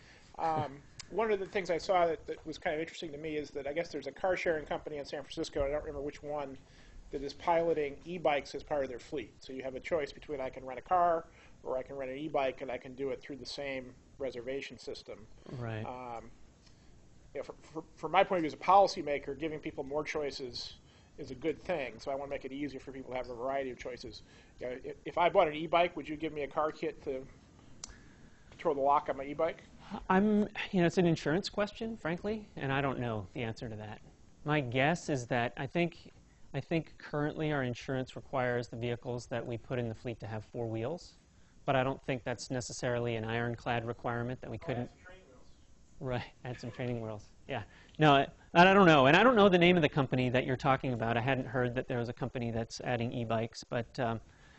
One of the things I saw that was kind of interesting to me is that I guess there's a car-sharing company in San Francisco, I don't remember which one, that is piloting e-bikes as part of their fleet. So you have a choice between I can rent a car or I can rent an e-bike, and I can do it through the same reservation system. Right. From my point of view as a policymaker, giving people more choices is a good thing. So I want to make it easier for people to have a variety of choices. If I bought an e-bike, would you give me a car kit to control the lock on my e-bike? It's an insurance question, frankly, and I don't know the answer to that. My guess is that I think currently our insurance requires the vehicles that we put in the fleet to have 4 wheels, but I don't think that's necessarily an ironclad requirement that we couldn't. Add some training wheels. Right, add some training wheels. Yeah. No, I don't know, and I don't know the name of the company that you're talking about. I hadn't heard that there was a company that's adding e-bikes, but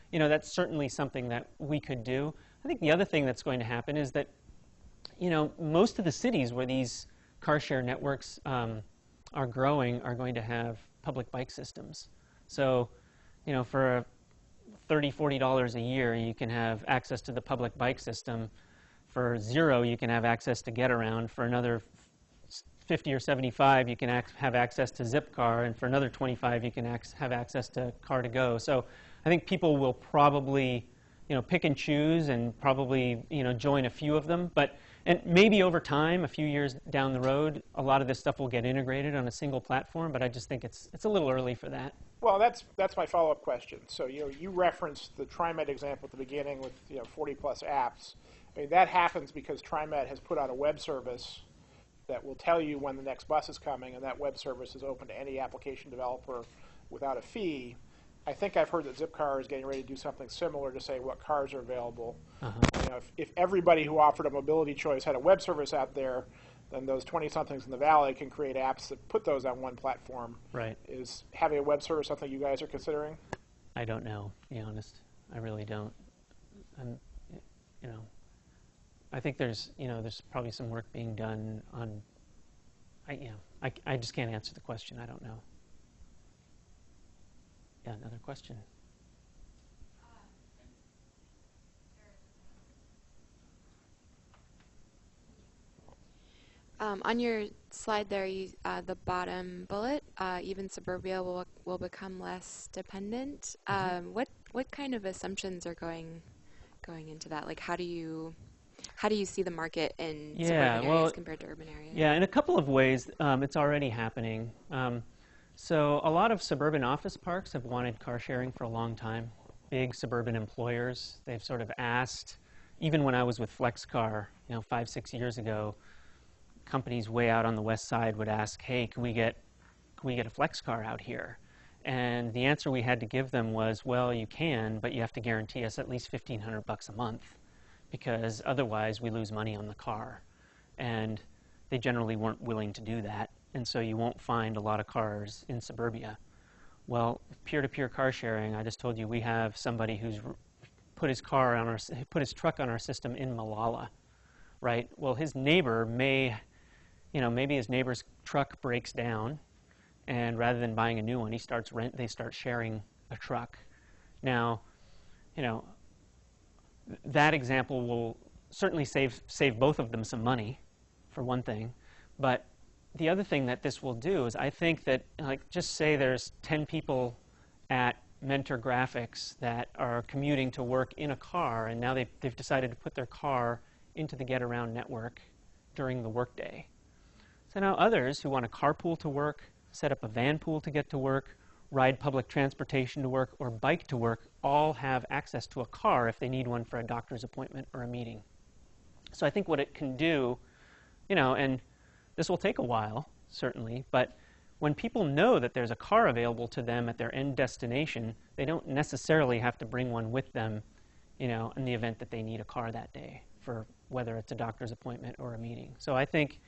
that's certainly something that we could do. I think the other thing that's going to happen is that most of the cities where these car share networks are growing are going to have public bike systems. So, for $30, $40 a year, you can have access to the public bike system. For $0, you can have access to Getaround. For another 50 or 75, you can have access to Zipcar, and for another 25, you can have access to Car2Go. So, I think people will probably, pick and choose and probably, join a few of them. But And maybe over time, a few years down the road, a lot of this stuff will get integrated on a single platform, but I just think it's a little early for that. Well, that's my follow-up question. So you referenced the TriMet example at the beginning with 40 plus apps. I mean, that happens because TriMet has put out a web service that will tell you when the next bus is coming, and that web service is open to any application developer without a fee. I think I've heard that Zipcar is getting ready to do something similar to say what cars are available. If everybody who offered a mobility choice had a web service out there, then those 20-somethings in the valley can create apps that put those on one platform. Right. Is having a web service something you guys are considering? I don't know, to be honest. I really don't. I think there's probably some work being done on. I just can't answer the question. I don't know. Yeah, another question. On your slide there, the bottom bullet, even suburbia will become less dependent. What kind of assumptions are going into that? Like, how do you see the market in suburban areas compared to urban areas? Yeah, in a couple of ways, it's already happening. So a lot of suburban office parks have wanted car sharing for a long time. Big suburban employers, they've sort of asked, even when I was with FlexCar, 5-6 years ago, companies way out on the west side would ask, hey, can we get a FlexCar out here? And the answer we had to give them was, well, you can, but you have to guarantee us at least $1,500 a month, because otherwise we lose money on the car. And they generally weren't willing to do that, and so you won't find a lot of cars in suburbia. Well, peer-to-peer car sharing, I just told you, we have somebody who's put his truck on our system in Malala, right? Well, his neighbor maybe his neighbor's truck breaks down, and rather than buying a new one, they start sharing a truck. Now, that example will certainly save both of them some money, for one thing. But the other thing that this will do is, I think that, just say there's 10 people at Mentor Graphics that are commuting to work in a car, and now they've decided to put their car into the Getaround network during the workday. So now others who want to carpool to work, set up a van pool to get to work, ride public transportation to work, or bike to work, all have access to a car if they need one for a doctor's appointment or a meeting. So I think what it can do, and this will take a while, certainly, but when people know that there's a car available to them at their end destination, they don't necessarily have to bring one with them, in the event that they need a car that day, for whether it's a doctor's appointment or a meeting. So I think,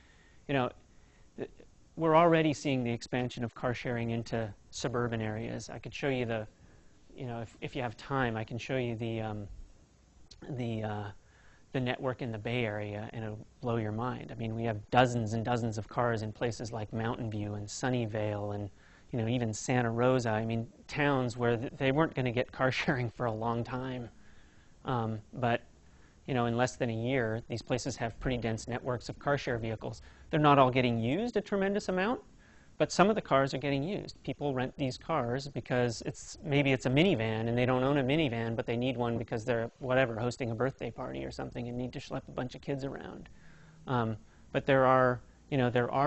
we're already seeing the expansion of car sharing into suburban areas. I could show you if you have time, I can show you the network in the Bay Area, and it'll blow your mind. I mean, we have dozens and dozens of cars in places like Mountain View and Sunnyvale and even Santa Rosa. I mean, towns where they weren't going to get car sharing for a long time, but in less than a year, these places have pretty dense networks of car share vehicles. They're not all getting used a tremendous amount, but some of the cars are getting used. People rent these cars because maybe it's a minivan, and they don't own a minivan, but they need one because they're, hosting a birthday party or something and need to schlep a bunch of kids around. But there are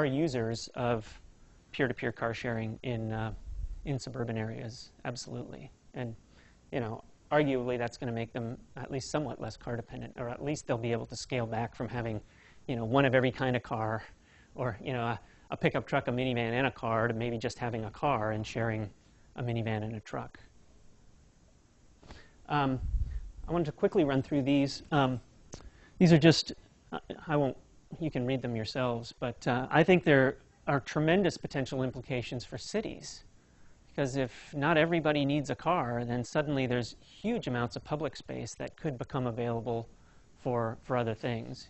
users of peer-to-peer car sharing in suburban areas, absolutely. And, arguably that's going to make them at least somewhat less car dependent, or at least they'll be able to scale back from having, one of every kind of car, or, a pickup truck, a minivan, and a car, to maybe just having a car and sharing a minivan and a truck. I wanted to quickly run through these. These are just, you can read them yourselves, but I think there are tremendous potential implications for cities. Because if not everybody needs a car, then suddenly there's huge amounts of public space that could become available for other things.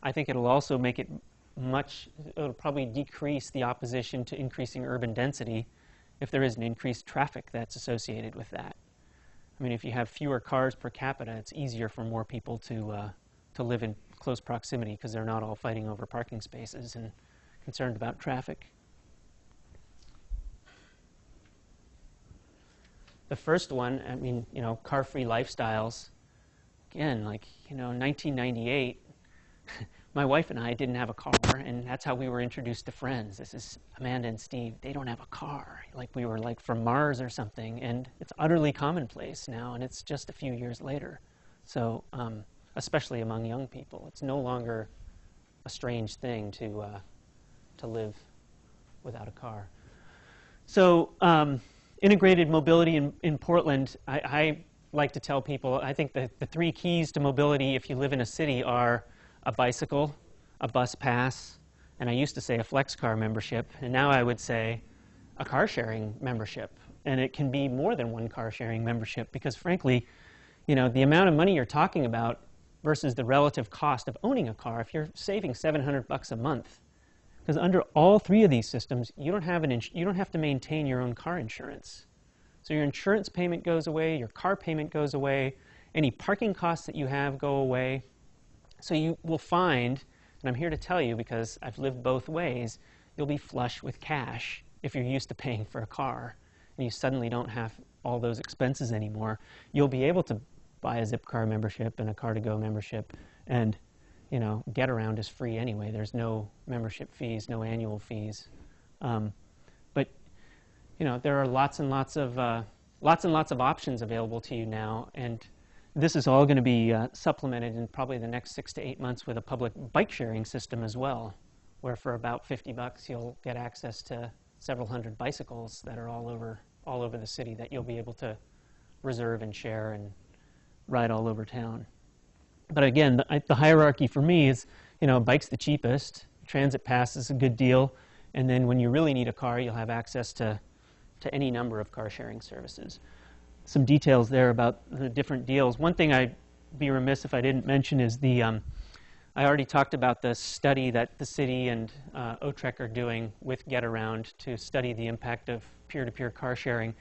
I think it'll also make it it'll probably decrease the opposition to increasing urban density if there is an increased traffic that's associated with that. I mean, if you have fewer cars per capita, it's easier for more people to live in close proximity, because they're not all fighting over parking spaces and concerned about traffic. The first one, I mean, car-free lifestyles. Again, 1998, my wife and I didn't have a car, and that's how we were introduced to friends. This is Amanda and Steve. They don't have a car. Like we were like from Mars or something, and it's utterly commonplace now, and it's just a few years later. So especially among young people, it's no longer a strange thing to live without a car. So integrated mobility in Portland, I like to tell people, I think the three keys to mobility if you live in a city are a bicycle, a bus pass, and I used to say a flex car membership, and now I would say a car sharing membership. And it can be more than one car sharing membership because frankly, you know, the amount of money you're talking about versus the relative cost of owning a car, if you're saving $700 a month, because under all three of these systems, you don't have to maintain your own car insurance. So your insurance payment goes away, your car payment goes away, any parking costs that you have go away. So you will find, and I'm here to tell you because I've lived both ways, you'll be flush with cash if you're used to paying for a car and you suddenly don't have all those expenses anymore. You'll be able to buy a Zipcar membership and a Car2Go membership, and you know, Getaround is free anyway. There's no membership fees, no annual fees. But you know, there are lots and lots of options available to you now, and this is all going to be supplemented in probably the next 6 to 8 months with a public bike sharing system as well, where for about $50 you'll get access to several hundred bicycles that are all over the city that you'll be able to reserve and share and ride all over town. But again, the hierarchy for me is, you know, bike's the cheapest, transit pass is a good deal, and then when you really need a car, you'll have access to any number of car sharing services. Some details there about the different deals. One thing I'd be remiss if I didn't mention is I already talked about the study that the city and OTREC are doing with Getaround to study the impact of peer-to-peer car sharing.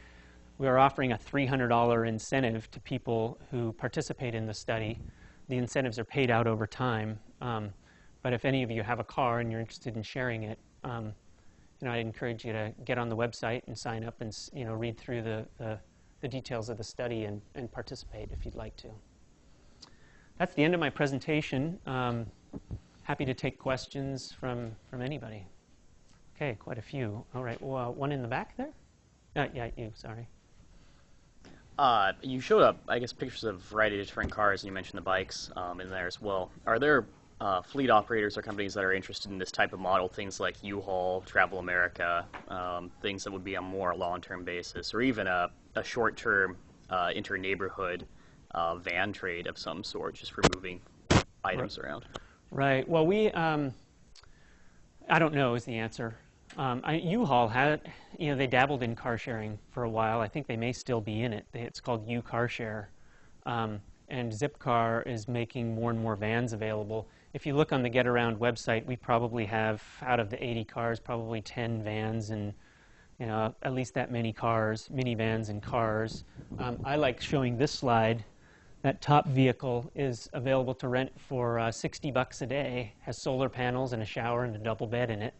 We are offering a $300 incentive to people who participate in the study. The incentives are paid out over time, but if any of you have a car and you're interested in sharing it, you know, I'd encourage you to get on the website and sign up and read through the details of the study and participate if you'd like to. That's the end of my presentation. Happy to take questions from anybody. Okay, quite a few. All right, well, one in the back there? Yeah, you, sorry. You showed up, I guess, pictures of a variety of different cars, and you mentioned the bikes in there as well. Are there fleet operators or companies that are interested in this type of model, things like U-Haul, Travel America, things that would be on more a long-term basis, or even a short-term inter-neighborhood van trade of some sort, just for moving items around? Right. Well, I don't know is the answer. U-Haul had, they dabbled in car sharing for a while. I think they may still be in it. It's called U-Car Share. And Zipcar is making more and more vans available. If you look on the Getaround website, we probably have, out of the 80 cars, probably 10 vans and at least that many cars, minivans and cars. I like showing this slide. That top vehicle is available to rent for $60 a day, has solar panels and a shower and a double bed in it.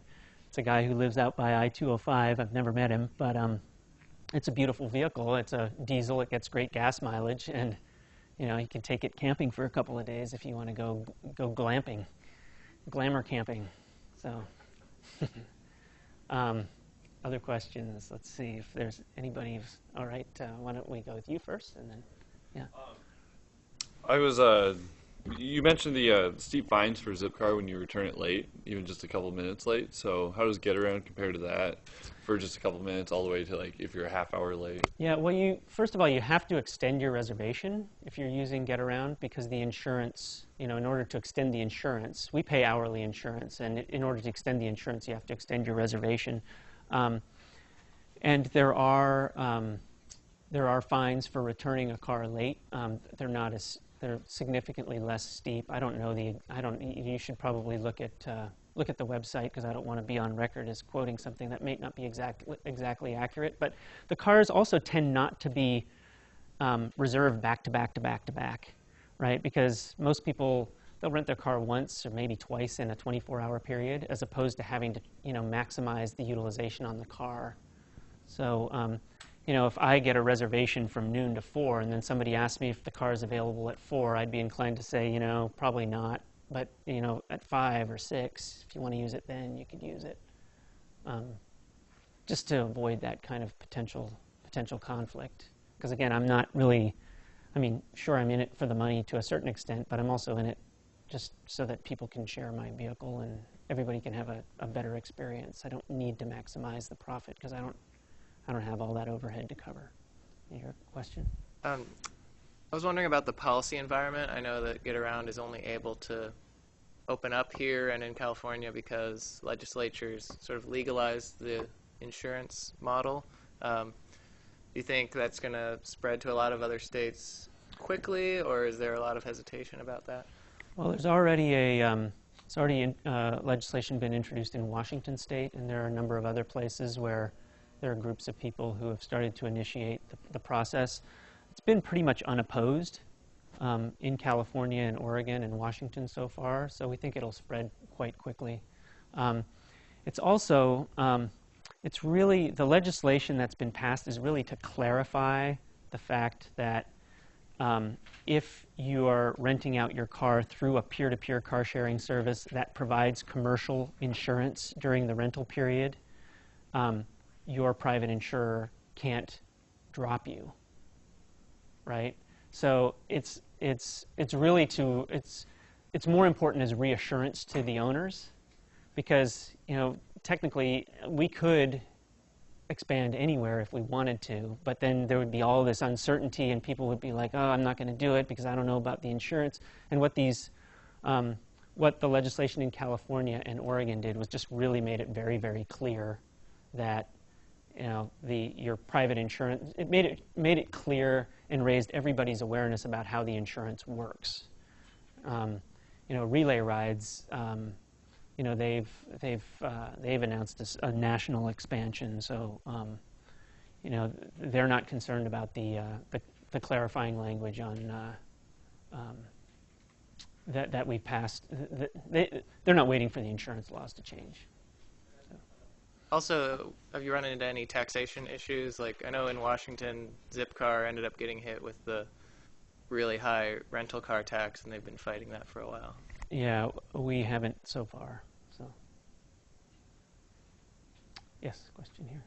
It's a guy who lives out by I-205. I've never met him, but it's a beautiful vehicle. It's a diesel. It gets great gas mileage, and you can take it camping for a couple of days if you want to go glamping, glamour camping. So, other questions? Let's see if there's anybody who's all right. Why don't we go with you first, and then yeah. I was you mentioned the steep fines for Zipcar when you return it late, even just a couple of minutes late. So how does Getaround compare to that for just a couple of minutes all the way to like if you're a half hour late? Yeah, well, first of all, you have to extend your reservation if you're using Getaround because the insurance, in order to extend the insurance, we pay hourly insurance, and in order to extend the insurance, you have to extend your reservation. And there are fines for returning a car late. They're significantly less steep. I don't know you should probably look at the website because I don't want to be on record as quoting something that may not be exactly accurate. But the cars also tend not to be reserved back to back to back to back, right? Because most people, they'll rent their car once or maybe twice in a 24-hour period, as opposed to having to maximize the utilization on the car. So if I get a reservation from noon to 4 and then somebody asks me if the car is available at 4, I'd be inclined to say, probably not. But you know, at 5 or 6, if you want to use it, then you could use it, just to avoid that kind of potential conflict. Because again, I'm not really. I mean, sure, I'm in it for the money to a certain extent, but I'm also in it just so that people can share my vehicle and everybody can have a better experience. I don't need to maximize the profit because I don't have all that overhead to cover. Your question? I was wondering about the policy environment. I know that Getaround is only able to open up here and in California because legislatures sort of legalized the insurance model. Do you think that's going to spread to a lot of other states quickly, or is there a lot of hesitation about that? Well, there's already legislation been introduced in Washington State, and there are a number of other places where there are groups of people who have started to initiate the process. It's been pretty much unopposed in California and Oregon and Washington so far, so we think it'll spread quite quickly. It's also, it's really, the legislation that's been passed is really to clarify the fact that if you are renting out your car through a peer-to-peer car sharing service that provides commercial insurance during the rental period, your private insurer can't drop you, right? So it's really it's more important as reassurance to the owners, because you know technically we could expand anywhere if we wanted to, but then there would be all this uncertainty and people would be like, oh, I'm not going to do it because I don't know about the insurance. And what the legislation in California and Oregon did was just really made it very, very clear that you know your private insurance, it made it clear and raised everybody's awareness about how the insurance works. You know, relay rides, you know, they've announced a national expansion, so you know they're not concerned about the clarifying language on that we passed. They're not waiting for the insurance laws to change. So. Also, have you run into any taxation issues? Like I know in Washington, Zipcar ended up getting hit with the really high rental car tax, and they've been fighting that for a while. Yeah, we haven't so far. So, yes, question here.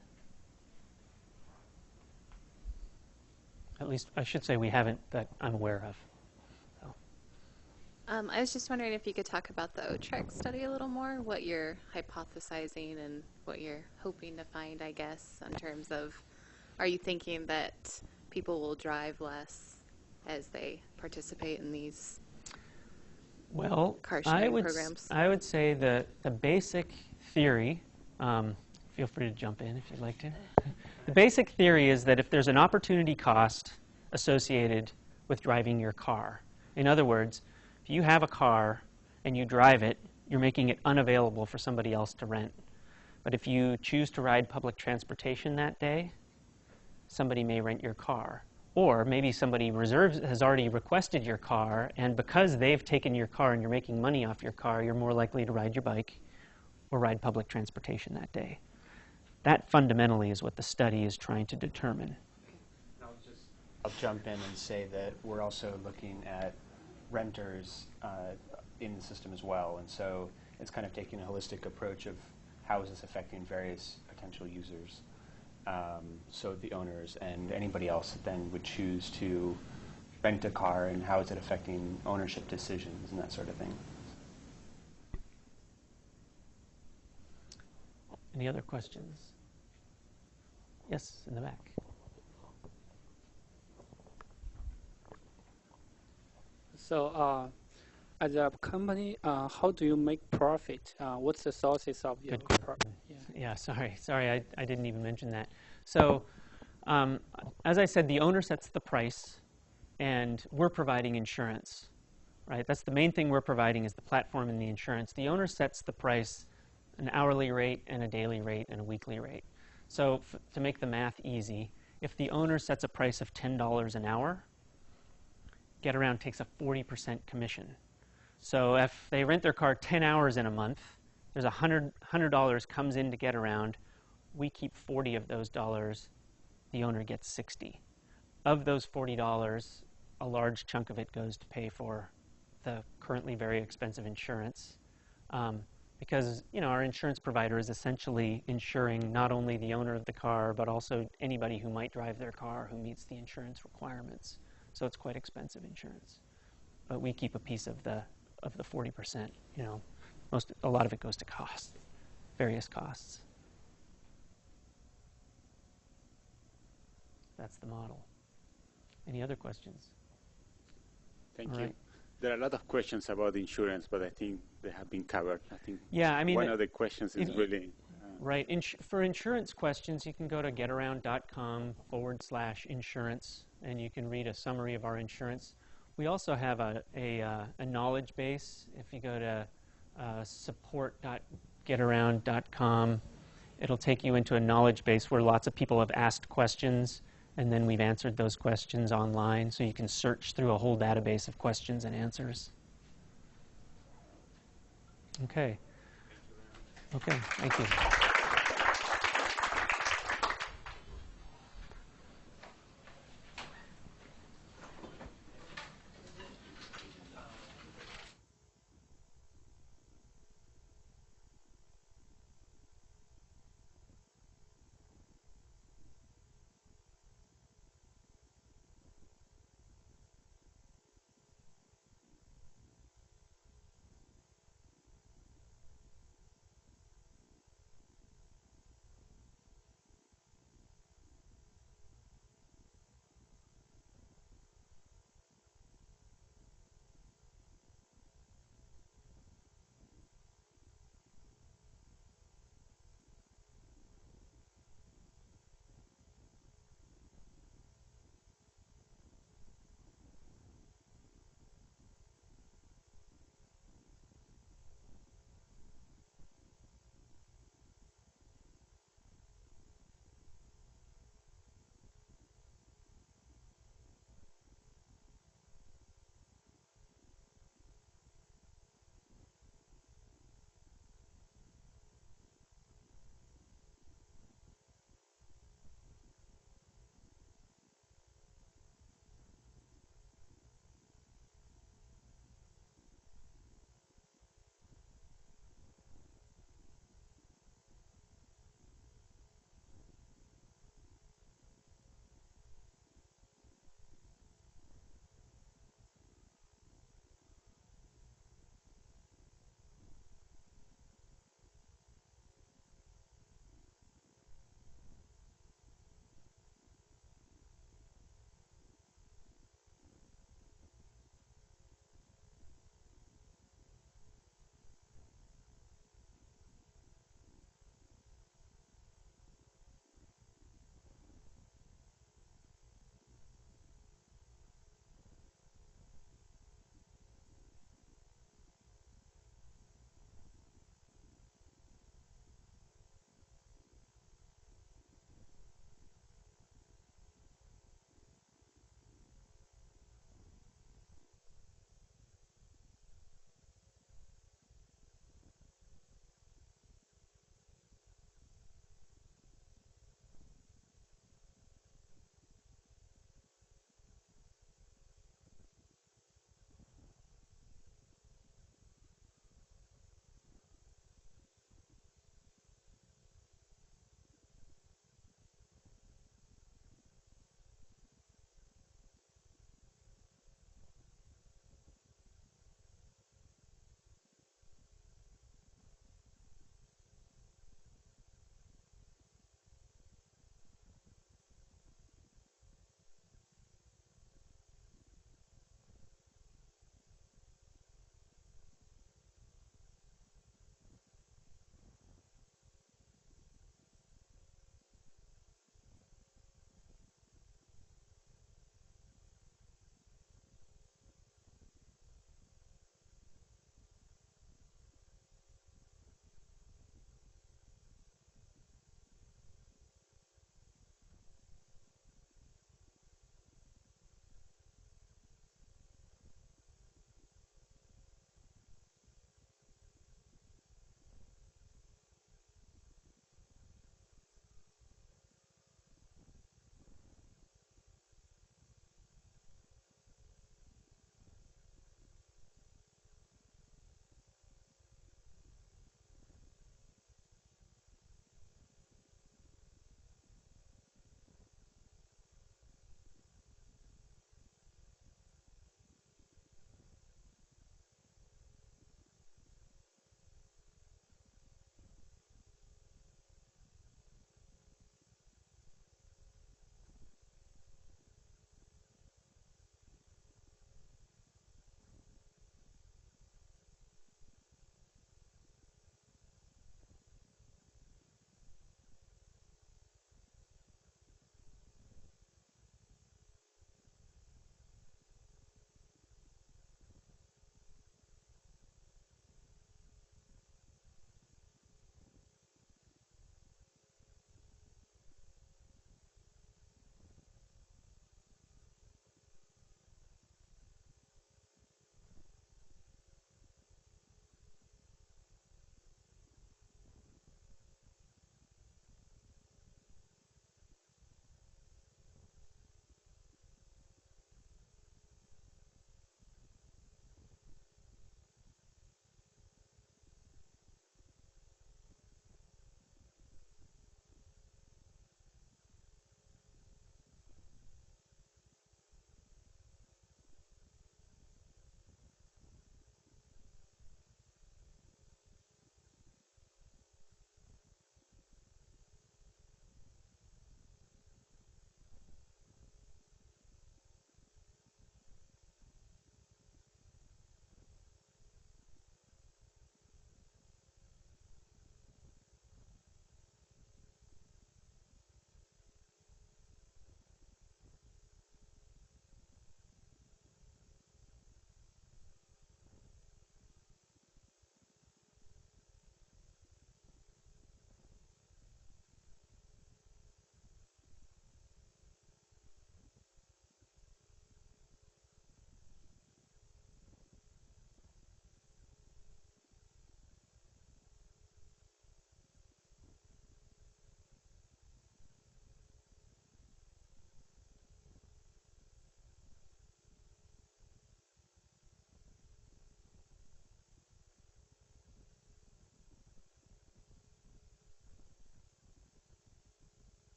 At least I should say we haven't that I'm aware of. So. I was just wondering if you could talk about the OTREC study a little more, what you're hypothesizing and what you're hoping to find, I guess, in terms of, are you thinking that people will drive less as they participate in these car sharing programs? I would say the basic theory, feel free to jump in if you'd like to. The basic theory is that if there's an opportunity cost associated with driving your car, in other words, if you have a car and you drive it, you're making it unavailable for somebody else to rent. But if you choose to ride public transportation that day, somebody may rent your car. Or maybe somebody has already requested your car, and because they've taken your car and you're making money off your car, you're more likely to ride your bike or ride public transportation that day. That fundamentally is what the study is trying to determine. I'll jump in and say that we're also looking at renters in the system as well, and so it's kind of taking a holistic approach of how is this affecting various potential users. So the owners and anybody else that then would choose to rent a car, and how is it affecting ownership decisions and that sort of thing. Any other questions? Yes, in the back. So as a company, how do you make profit? What's the sources of your profit? Yeah, sorry, I didn't even mention that. So, as I said, the owner sets the price, and we're providing insurance, right? That's the main thing we're providing is the platform and the insurance. The owner sets the price, an hourly rate and a daily rate and a weekly rate. So, to make the math easy, if the owner sets a price of $10 an hour, Getaround takes a 40% commission. So if they rent their car 10 hours in a month, there's $100 comes in to Getaround. We keep 40 of those dollars. The owner gets 60. Of those $40, a large chunk of it goes to pay for the currently very expensive insurance. Because our insurance provider is essentially insuring not only the owner of the car, but also anybody who might drive their car who meets the insurance requirements. So it's quite expensive insurance. But we keep a piece of the 40%. A lot of it goes to costs, various costs. That's the model. Any other questions? Thank All you. right. There are a lot of questions about insurance, but I think they have been covered. I think one of the questions is really... Right. For insurance questions, you can go to getaround.com/insurance, and you can read a summary of our insurance. We also have a knowledge base. If you go to support.getaround.com, it'll take you into a knowledge base where lots of people have asked questions, and then we've answered those questions online, so you can search through a whole database of questions and answers. Okay. Okay, thank you.